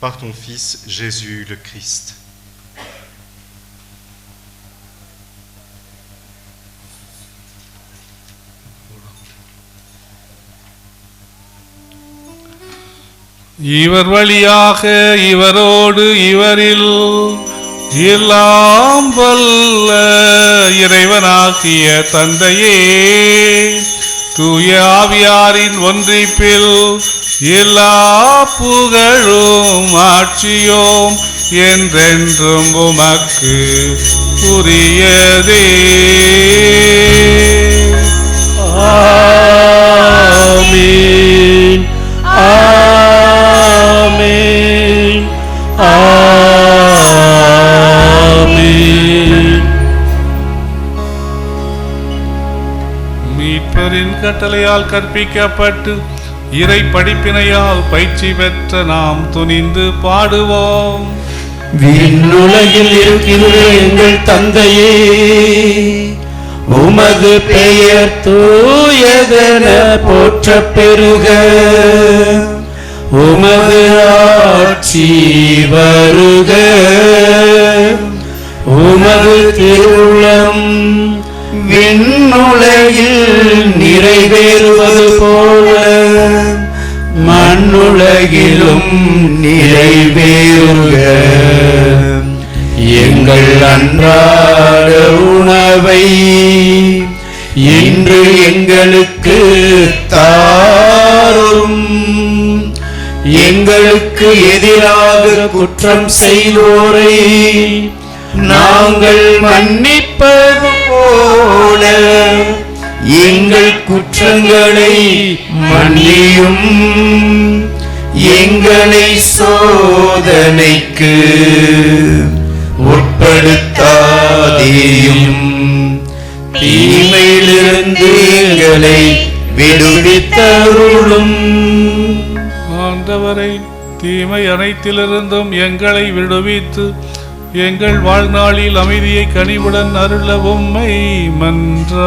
par ton Fils Jésus le Christ. இவர் வழியாக இவரோடு இவரில் எல்லாம் வல்ல இறைவனாகிய தந்தையே, தூய ஆவியாரின் ஒன்றிப்பில் எல்லா புகழும் ஆட்சியும் என்றென்றும் உமக்கு உரியதே. ஆமென். ஆமென். ஆமென். மீட்பரின் கட்டளையால் கற்பிக்கப்பட்டு இறை படிப்பினையால் பயிற்சி பெற்ற நாம் துணிந்து பாடுவோம். விண்ணுலகில் இருக்கிற எங்கள் தந்தையே, உமது பெயர் தூயதென போற்றப் பெறுக. உமது ஆட்சி வருக. உமது திருவுளம் விண்ணுலகில் நிறைவேறுவது போல மண்ணுலகிலும் நிறைவேறுக. எங்கள் அன்றாட உணவை இன்று எங்களுக்கு தாரும். எங்களுக்கு எதிராக குற்றம் செய்வோரை நாங்கள் மன்னிப்பது போல எங்கள் குற்றங்களை மன்னியும். எங்களை சோதனைக்கு உட்படுத்தாதேயும், தீமையிலிருந்து எங்களை விடுவித்தருளும். ஆண்டவரை, தீமை அனைத்திலிருந்தும் எங்களை விடுவித்து எங்கள் வாழ்நாளில் அமைதியை கனிவுடன் அருள உம்மை மன்றாடுகின்றோம்.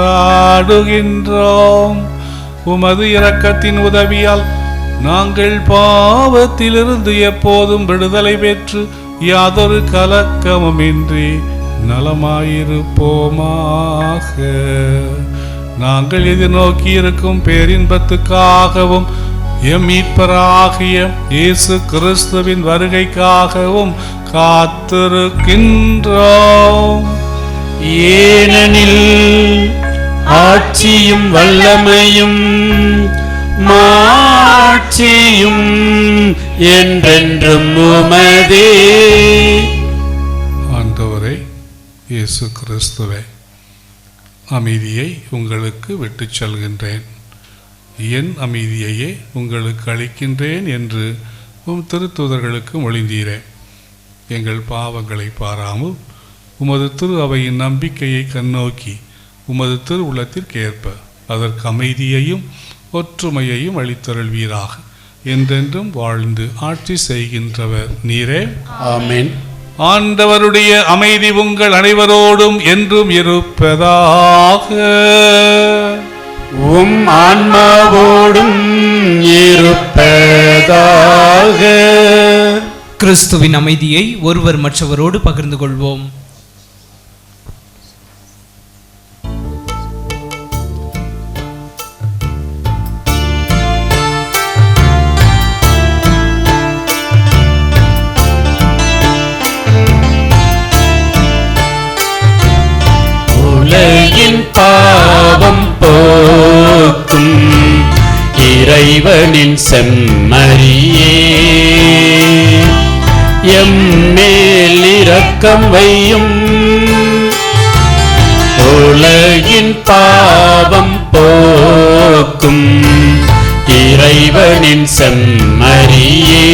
உமது இரக்கத்தின் உதவியால் நாங்கள் பாவத்திலிருந்து எப்போதும் விடுதலை பெற்று யாதொரு கலக்கமுமின்றி நலமாயிருப்போமாக. நாங்கள் எதிர்நோக்கி இருக்கும் பேரின்பத்துக்காகவும் எம் மீட்பராகிய இயேசு கிறிஸ்துவின் வருகைக்காகவும் காத்திருக்கின்றோம். ஏனெனில் ஆட்சியும் வல்லமையும் மாட்சியும் என்றென்றும் உமதே. ஆண்டவரே இயேசு கிறிஸ்துவே, அமைதியை உங்களுக்கு விட்டுச் செல்கின்றேன், என் அமைதியையே உங்களுக்கு அளிக்கின்றேன் என்று உம் திருத்தூதர்களுக்கு மொழிந்தீரே. எங்கள் பாவங்களை பாராமல் உமது திரு அவையின் நம்பிக்கையை கண்ணோக்கி உமது திரு உள்ளத்திற்கேற்ப அதற்கு அமைதியையும் ஒற்றுமையையும் அளித்தருள்வீராக. என்றென்றும் வாழ்ந்து ஆட்சி செய்கின்றவர் நீரே. ஆமென். ஆண்டவருடைய அமைதி உங்கள் அனைவரோடும் என்றும் இருப்பதாக. உம் ஆன்மாவோடும் இருப்பதாக. கிறிஸ்துவின் அமைதியை ஒருவர் மற்றவரோடு பகிர்ந்து கொள்வோம். உலகின் பாவம் போக்கும் இறைவனின் செம்மறியே, எம்மேல் இரக்கம் வையும். உலகின் பாவம் போக்கும் இறைவனின் செம்மறியே,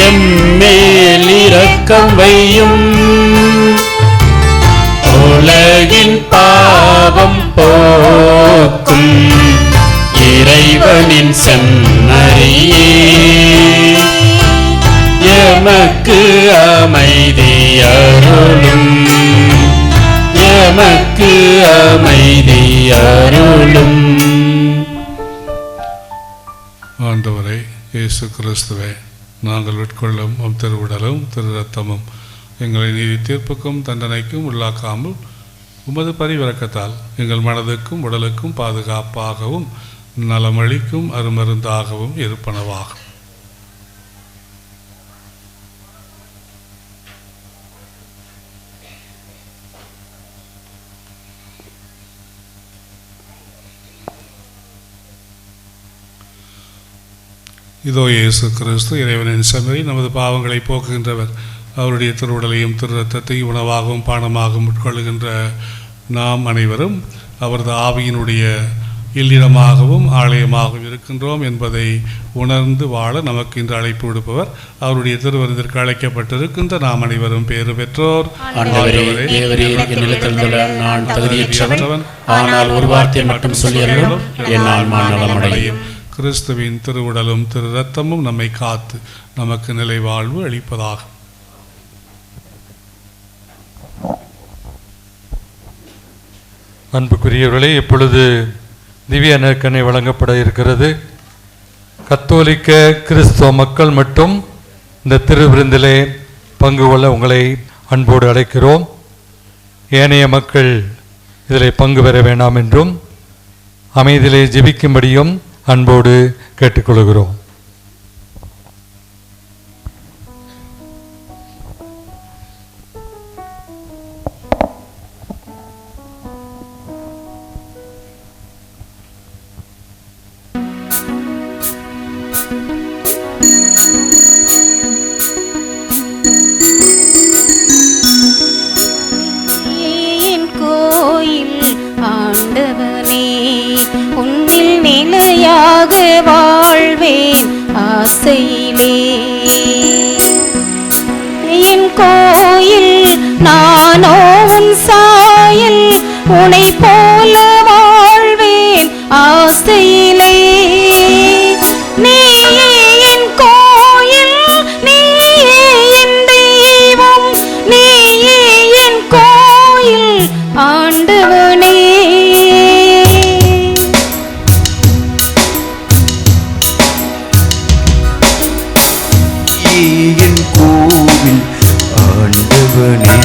எம்மேல் இரக்கம் வையும். உலகின் பாவம் போக்கும் இறைவனின் செம்மறியே, எமக்கு அமைதி அருளும், எமக்கு அமைதி அருளும். ஆண்டவரே இயேசு கிறிஸ்துவே, நாங்கள் உட்கொள்ளும் உம் திருவுடலும் திரு ரத்தமும் எங்களை நீதி தீர்ப்புக்கும் தண்டனைக்கும் உள்ளாக்காமல் உமது பரிவிறக்கத்தால் எங்கள் மனதுக்கும் உடலுக்கும் பாதுகாப்பாகவும் நலமளிக்கும் அருமருந்தாகவும் இருப்பனவாகும். இதோ இயேசு கிறிஸ்து இறைவனின் செம்மறி, நமது பாவங்களை போக்குகின்றவர். அவருடைய திருவுடலையும் திரு ரத்தத்தையும் உணவாகவும் பானமாகவும் உட்கொள்ளுகின்ற நாம் அனைவரும் அவரது ஆவியினுடைய இல்லிடமாகவும் ஆலயமாகவும் இருக்கின்றோம் என்பதை உணர்ந்து வாழ நமக்கு இன்று அழைப்பு விடுப்பவர். அவருடைய திருவிருந்திற்கு அழைக்கப்பட்டிருக்கின்ற நாம் அனைவரும் பேறு பெற்றோர். நான் தகுதியற்றவன், ஆனால் ஒரு வார்த்தை மட்டும் சொல்லியருளும், என் ஆன்மா நலமடையும். கிறிஸ்துவின் திருவுடலும் திரு ரத்தமும் நம்மை காத்து நமக்கு நிலை வாழ்வு அளிப்பதாகும். அன்புக்குரியவர்களே, இப்பொழுது திவ்ய நற்கருணை வழங்கப்பட இருக்கிறது. கத்தோலிக்க கிறிஸ்தவ மக்கள் மட்டும் இந்த திருவிருந்திலே பங்கு கொள்ள உங்களை அன்போடு அழைக்கிறோம். ஏனைய மக்கள் இதில் பங்கு பெற வேண்டாம் என்றும் அமைதியிலே ஜெபிக்கும்படியும் அன்போடு கேட்டுக்கொள்கிறோம். ஆண்டவனே, உன்னில் நிலையாக வாழ்வேன் ஆசையிலே. என் கோயில் நானோ உன் சாயல், உனை போல வாழ்வேன் ஆசையிலே. நீயே என் கோயில், நீயே என் தெய்வம், நீயே என் கோயில் ஆண்டவனே. என் கோவில் ஆண்டவனே,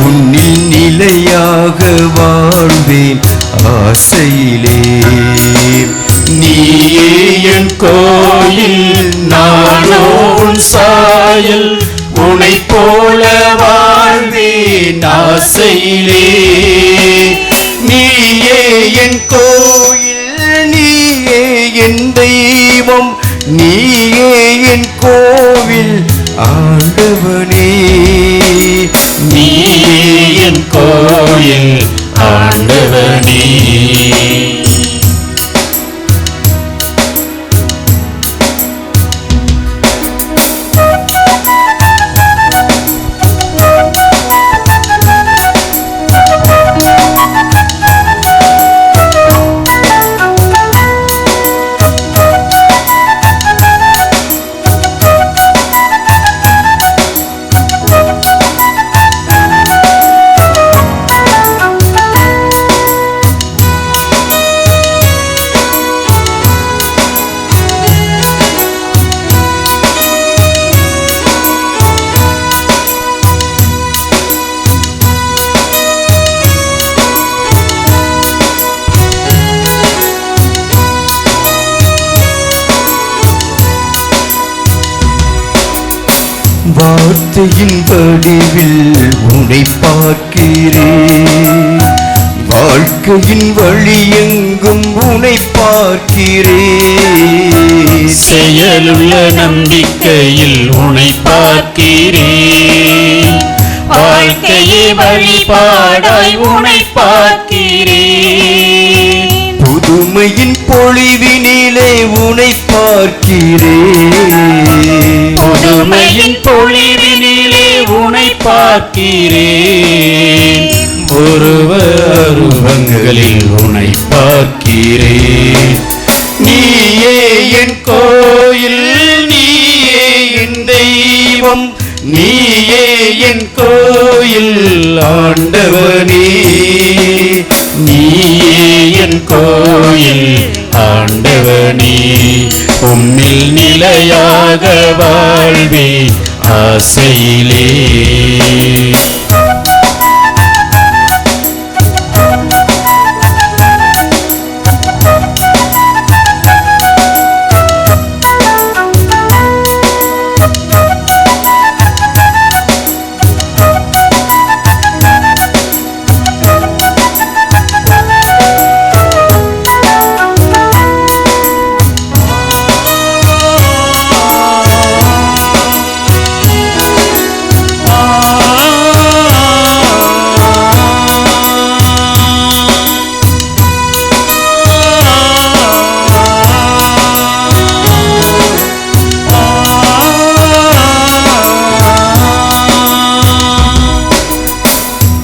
உன்னில் நிலையாக வாழ்வேன் வாழ்வேன் ஆசையிலே. நீயே என் கோயில், நானோ உன் சாயல், உனை போல வாழ்வேன் ஆசையிலே. நீயே என் கோயில், நீயே என் தெய்வம், நீயே என் கோவில் ஆண்டவனே. நீயே என் கோயில் ஆண்டவனே. வார்த்தையின் வடிவில் உன்னை பார்க்கிறேன், வாழ்க்கையின் வழியெங்கும் உன்னை பார்க்கிறேன். செயலுள்ள நம்பிக்கையில் உன்னை பார்க்கிறேன், வாழ்க்கையே வழிபாடாய் உன்னை பார்க்கிறேன். புதுமையின் பொழிவினிலே உன்னை பார்க்கிறேன், புதுமையின் பொழிவினிலே உன்னை பார்க்கிறேன். உருவங்களில் உன்னை பார்க்கிறேன். நீயே என் கோயில், நீயே என் தெய்வம், நீயே என் கோயில் ஆண்டவனே. நீயே என் கோயில் ஆண்டவனே. உம்மில் நிலையாக வாழ்வேன் ஆசையிலே.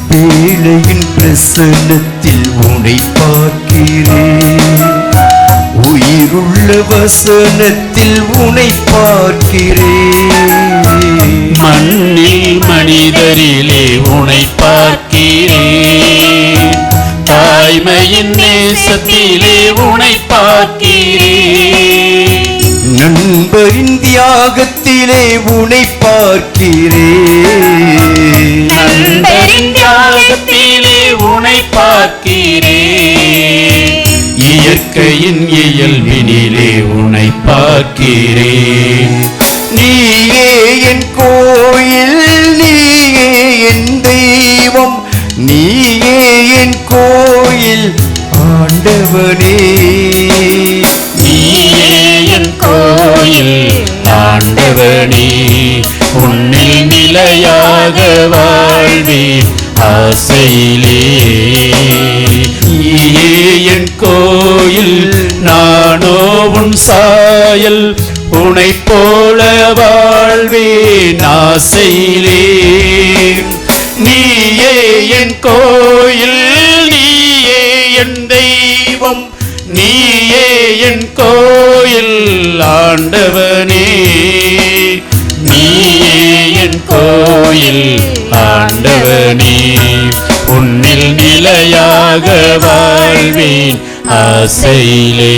பேழையின் பிரசன்னத்தில் உன்னை பார்க்கிறேன், உயிருள்ள வசனத்தில் உன்னை பார்க்கிறேன். மண்ணில் மனிதரிலே உன்னை பார்க்கிறேன், தாய்மையின் நேசத்திலே உன்னை பார்க்கிறேன். நண்பரின் தியாகத்திலே உன்னை பார்க்கிறேன், நண்பரின் தியாகத்திலே உன்னை பார்க்கிறேன். இயற்கையின் இயல்பினிலே உன்னை பார்க்கிறேன். நீயே என் கோயில், நீயே என் தெய்வம், நீயே என் கோயில் ஆண்டவனே. நீயே என் கோயில் ஆண்டவனே. உன்னில் நிலையாக வாழ்வேன் ஆசையிலே. நீயே என் கோயில், நானோ உன் சாயல், உனை போல வாழ்வேன் ஆசையிலே. நீயே என் கோயில், நீயே என் தெய்வம், நீயே என் கோயில் ஆண்டவனே. நீயே என் கோயில் ஆண்டவனே. உன்னில் நிலையாக வாழ்வேன் ஆசையிலே.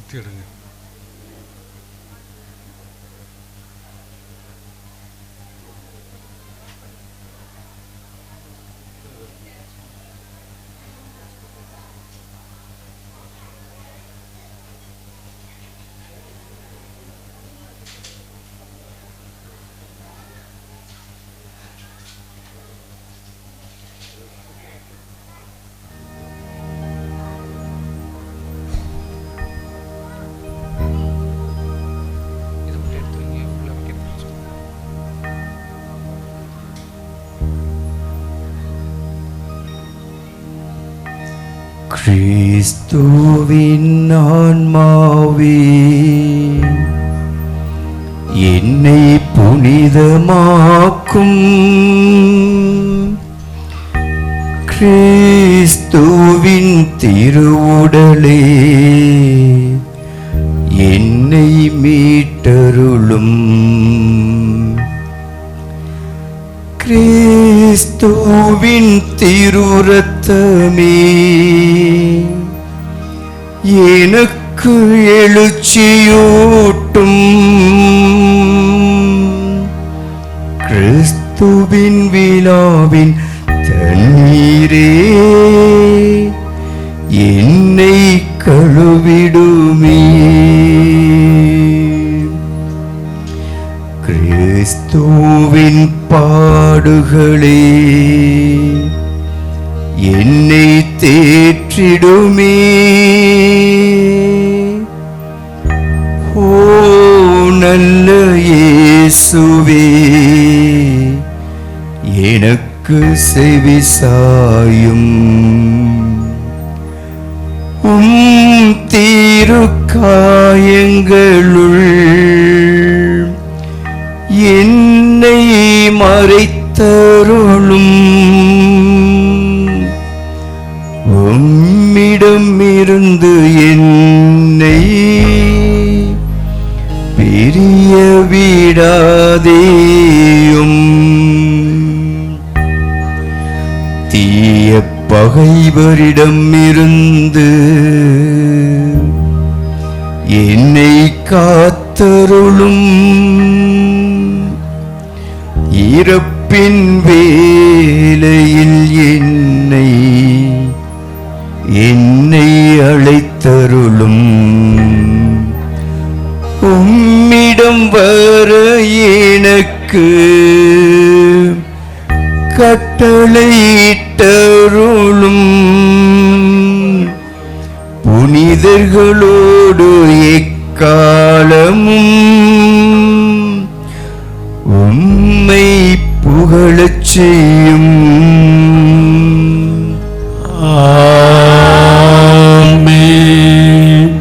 சுற்றி எடுங்க. கிறிஸ்துவின் ஆன்மாவே என்னை புனிதமாக்கும். கிறிஸ்துவின் திருவுடலே என்னை மீட்டருளும். கிறிஸ்துவின் திருரத்தமே எனக்கு எழுச்சியூட்டும். கிறிஸ்துவின் விழாவின் தண்ணீரே என்னை கழுவிடுமே. கிறிஸ்துவின் பாடுகளே என்னை தேற்றிடுமே. ஓ நல்ல இயேசுவே, எனக்கு செவிசாயும். திருக்காயங்களுள் என்னை மறைத்தருளும். உம்மிடமிருந்து என்னை பிரிய விடாதேயும். தீய பகைவரிடமிருந்து என்னை காத்தருளும். இறப்பின் வேளையில் என்னை அழைத்தருளும். உம்மிடம் வர எனக்கு கட்டளையிட்டருளும். புனிதர்களோடு எக்காலமும் உம்மை புகழச் செய்யும். ஆமென்.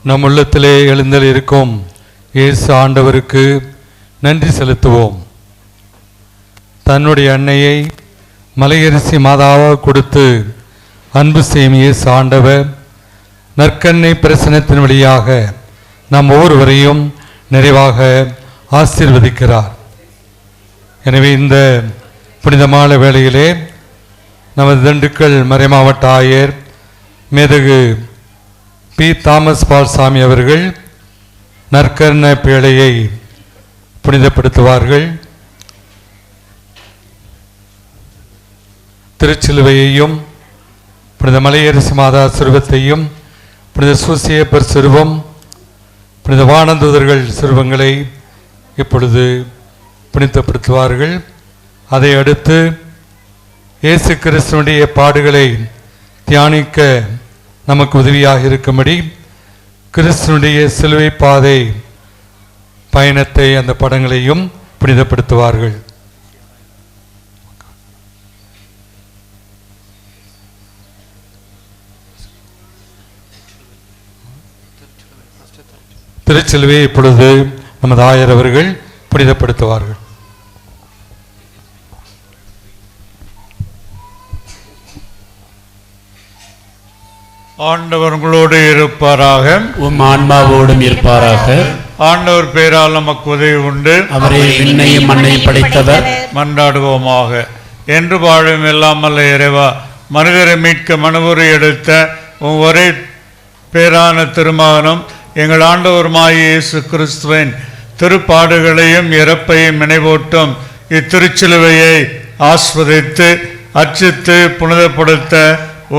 நம் உள்ளத்திலே எழுந்தல் இருக்கும் இயேசு ஆண்டவருக்கு நன்றி செலுத்துவோம். தன்னுடைய அன்னையை மலையரசி மாதாவாக கொடுத்து அன்பு செய்யும் இயேசு ஆண்டவர் நற்கண்ணை பிரசனத்தின் வழியாக நம் ஒவ்வொருவரையும் நிறைவாக ஆசீர்வதிக்கிறார். எனவே இந்த புனிதமான வேளையிலே நமது திண்டுக்கல் மறைமாவட்ட ஆயர் மேதகு பி. தாமஸ் பால்சாமி அவர்கள் நற்கருணை பேழையை புனிதப்படுத்துவார்கள். திருச்சிலுவையையும் புனித மலையரசி மாதா சிறுவத்தையும் புனித சூசியப்பர் சிறுவம் புனித வானந்தூதர்கள் சிறுவங்களை இப்பொழுது புனிதப்படுத்துவார்கள். அதை அடுத்து இயேசு கிறிஸ்துவினுடைய பாடுகளை தியானிக்க நமக்கு உதவியாக இருக்கும்படி கிறிஸ்துனுடைய சிலுவை பாதை பயணத்தை அந்த படங்களையும் புனிதப்படுத்துவார்கள். திருச்சிலுவை இப்பொழுது நமது ஆயர் அவர்கள் புனிதப்படுத்துவார்கள். ஆண்டவர் உங்களோடு இருப்பாராக. உம் ஆன்மாவோடும் இருப்பாராக. ஆண்டவர் பேரால் நமக்கு உதவி உண்டு. அவரே விண்ணையும் மண்ணையும் படைத்தவர். மன்றாடுவோமாக. என்று வாழும் எல்லாமல்ல இறைவா, மனிதரை மீட்க மனுவுரை எடுத்த ஒரே பேரான திருமகனும் எங்கள் ஆண்டவருமாகிய இயேசு கிறிஸ்துவின் திருப்பாடுகளையும் இறப்பையும் நினைவூட்டும் இத்திருச்சிலுவையை ஆஸ்வதித்து அர்ச்சித்து புனிதப்படுத்த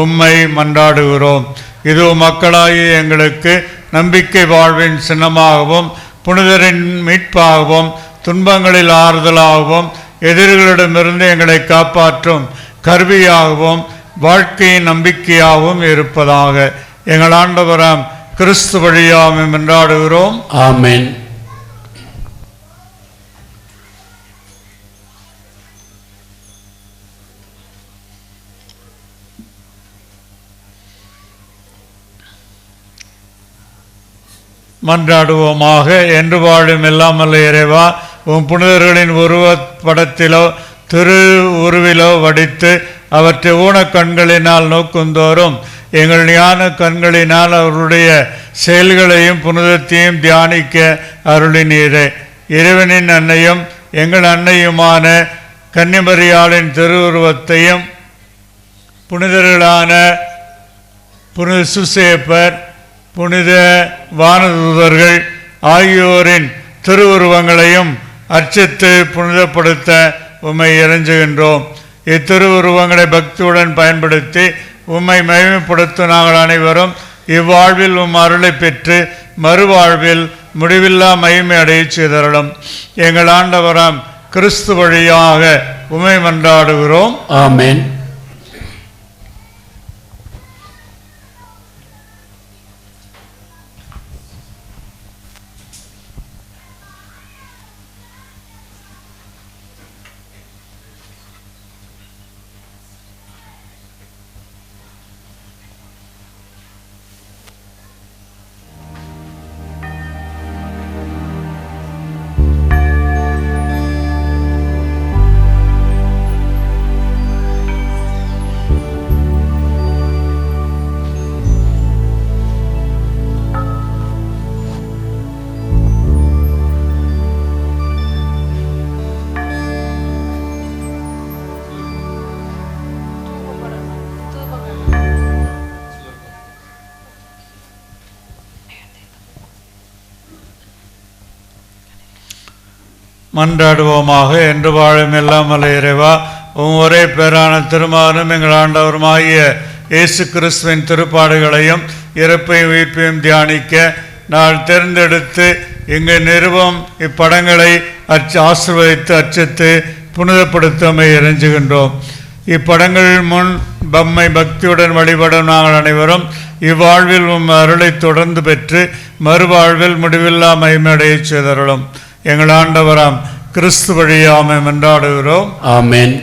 உம்மை மன்றாடுகிறோம். இது மக்களாகிய எங்களுக்கு நம்பிக்கை வாழ்வின் சின்னமாகவும் புனிதரின் மீட்பாகவும் துன்பங்களில் ஆறுதலாகவும் எதிரிகளிடமிருந்து எங்களை காப்பாற்றும் கருவியாகவும் வாழ்க்கையின் நம்பிக்கையாகவும் இருப்பதாக எங்கள் ஆண்டவராம் கிறிஸ்து வழியாக மன்றாடுகிறோம். ஆமென். மன்றாடுவோமாக. என்று வாழும் எல்லாமல்ல இறைவா, உம் புனிதர்களின் உருவப்படத்திலோ திரு உருவிலோ வடித்து அவற்றை ஊன கண்களினால் நோக்குந்தோறும் எங்கள் ஞான கண்களினால் அவருடைய செயல்களையும் புனிதத்தையும் தியானிக்க அருளினீரே. இறைவனின் அன்னையும் எங்கள் அன்னையுமான கன்னிமரியாளின் திருவுருவத்தையும் புனிதர்களான புனித சுசேப்பர், புனித வானதூதர்கள் ஆகியோரின் திருவுருவங்களையும் அர்ச்சித்து புனிதப்படுத்த உம்மை இறைஞ்சுகின்றோம். இத்திருவுருவங்களை பக்தியுடன் பயன்படுத்தி உம்மை மகிமைப்படுத்தும் நாங்கள் அனைவரும் இவ்வாழ்வில் உம் அருளை பெற்று மறுவாழ்வில் முடிவில்லா மகிமை அடைய செய்தருளும். எங்கள் ஆண்டவராம் கிறிஸ்து வழியாக உம்மை மன்றாடுகிறோம். ஆமென். மன்றாடுவோமாக. என்று வாழும் எல்லாமல்ல இறைவா, உம் ஒரே பேரான திருமகனும் எங்கள் ஆண்டவருமாகிய இயேசு கிறிஸ்துவின் திருப்பாடுகளையும் இறப்பையும் உயிர்ப்பையும் தியானிக்க நான் தேர்ந்தெடுத்து இங்கு நிறுவம் இப்படங்களை ஆசீர்வதித்து அர்ச்சித்து புனிதப்படுத்தமை இறைஞ்சுகின்றோம். இப்படங்கள் முன் பம்மை பக்தியுடன் வழிபடும் நாங்கள் அனைவரும் இவ்வாழ்வில் உம் அருளை தொடர்ந்து பெற்று மறுவாழ்வில் முடிவில்லா மகிமையடைய செய்தருளும். எங்கள் ஆண்டவராம் கிறிஸ்து வழியாமை மன்றாடுகிறோம். ஆமென்.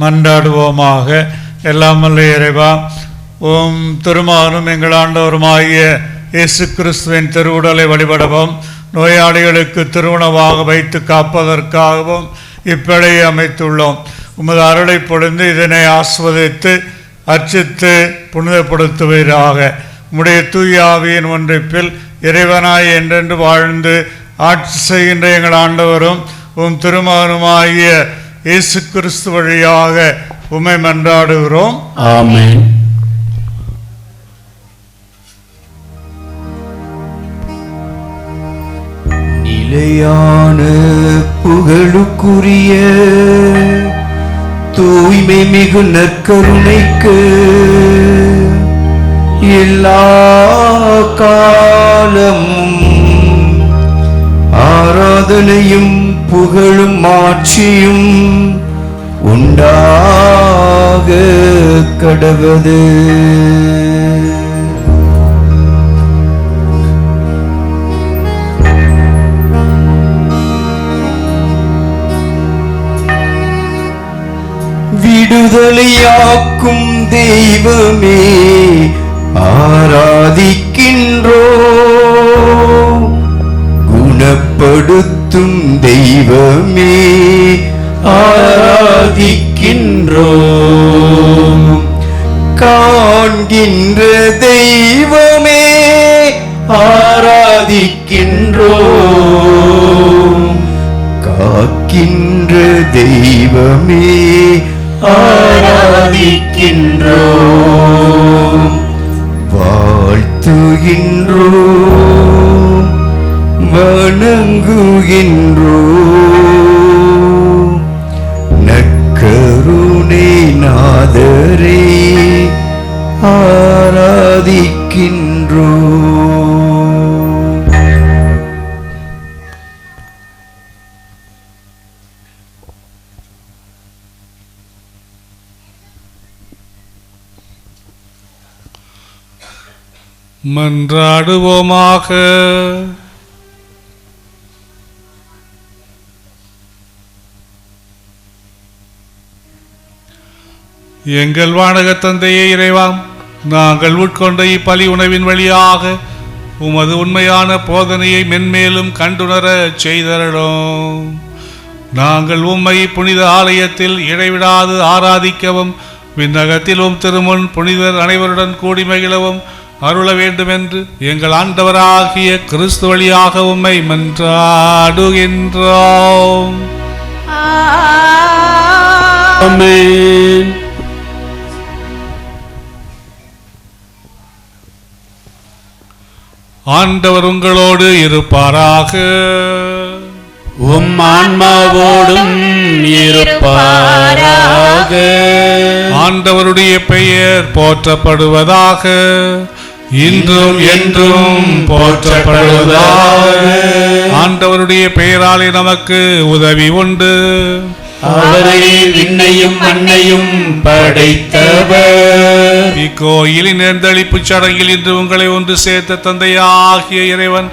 மன்றாடுவோமாக. எல்லாமல்ல இறைவா, உம் திருமகனும் எங்கள் ஆண்டவருமாகிய இயேசு கிறிஸ்துவின் திருவுடலை வழிபடவும் நோயாளிகளுக்கு திருவுணவாக வைத்து காப்பதற்காகவும் இப்படையை அமைத்துள்ளோம். உமது அருளை பொழிந்து இதனை ஆஸ்வதித்து அர்ச்சித்து புனிதப்படுத்துவீராக. உம்முடைய தூய ஆவியின் ஒன்றிப்பில் இறைவனாய் என்றென்று வாழ்ந்து ஆட்சி செய்கின்ற எங்கள் ஆண்டவரும் உம் திருமகனுமாகிய இயேசு கிறிஸ்து வழியாக உம்மை மன்றாடுகிறோம். ஆமென். நிலையான புகழுக்குரிய தூய்மை மிகு நற்கருணைக்கு எல்லா காலமும் ஆராதனையும் புகழும் ஆட்சியும் உண்டாக கடவது. விடுதலையாக்கும் தெய்வமே ஆராதிக்கின்றோ, குணப்படுத்தும் தெய்வமே ஆராதிக்கின்றோ, காண்கின்ற தெய்வமே ஆராதிக்கின்றோ, காக்கின்ற தெய்வமே ஆராதிக்கின்றோம், வாழ்த்துகின்றோம், வணங்குகின்றோம், நற்கருணை நாதரே ஆராதிக்கின்றோம். மன்றாடுவோமாக. எங்கள் வானக தந்தையே இறைவாம், நாங்கள் உட்கொண்ட இப்பலி உணவின் வழியாக உமது உண்மையான போதனையை மென்மேலும் கண்டுணர செய்தருளும். நாங்கள் உம்மை புனித ஆலயத்தில் இடைவிடாது ஆராதிக்கவும் விண்ணகத்திலும் திருமுன் புனிதர் அனைவருடன் கூடி மகிழவும் அருள வேண்டுமென்று எங்கள் ஆண்டவராகிய கிறிஸ்து வழியாக உம்மை மன்றாடுகின்றோம். ஆமென். ஆண்டவர் உங்களோடு இருப்பாராக. உம் ஆன்மாவோடும் இருப்பாராக. ஆண்டவருடைய பெயர் போற்றப்படுவதாக. இன்றும் என்றும் போற்றப்படுவதாக. ஆண்டவருடைய பெயராலே நமக்கு உதவி உண்டு. அவரே விண்ணையும் மண்ணையும் படைத்தவர். இக்கோயிலின் நேர்ந்தளிப்பு சடங்கில் இன்று உங்களை ஒன்று சேர்த்த தந்தையாகிய இறைவன்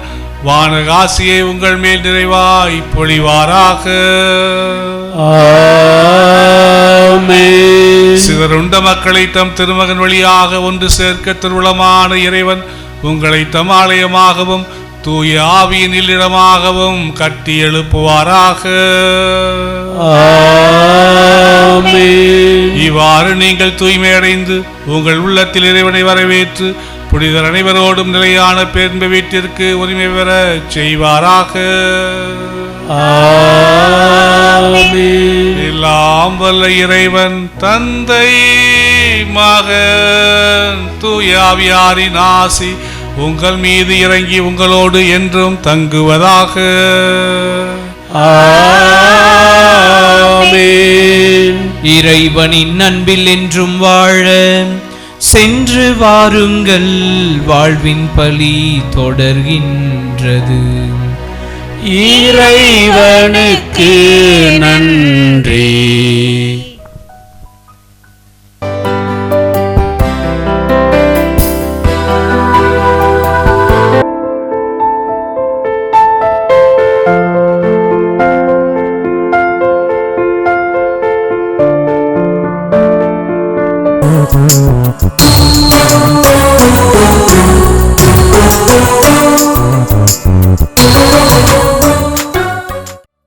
வானகாசியை உங்கள் மேல் நிறைவாய் பொழிவாராக. ஆமென். சிதறுண்ட மக்களை தம் திருமகன் வழியாக ஒன்று சேர்க்க திருவுளமான இறைவன் உங்களை தம் ஆலயமாகவும் தூய ஆவியின் இல்லிடமாகவும் கட்டி எழுப்புவாராக. ஆமென். இவ்வாறு நீங்கள் தூய்மையடைந்து உங்கள் உள்ளத்தில் இறைவனை வரவேற்று புனிதர் அனைவரோடும் நிலையான பேர்ந்த வீட்டிற்கு உரிமை பெற செய்வாராக. ஆமென். எல்லாம் வல்ல இறைவன் தந்தை மகன் தூய ஆவியாரின் ஆசி உங்கள் மீது இறங்கி உங்களோடு என்றும் தங்குவதாக. ஆமென். இறைவனின் அன்பில் என்றும் வாழ சென்று வாருங்கள், வாழ்வின் பலி தொடர்கின்றது. இறைவனுக்கு நன்றி. Oh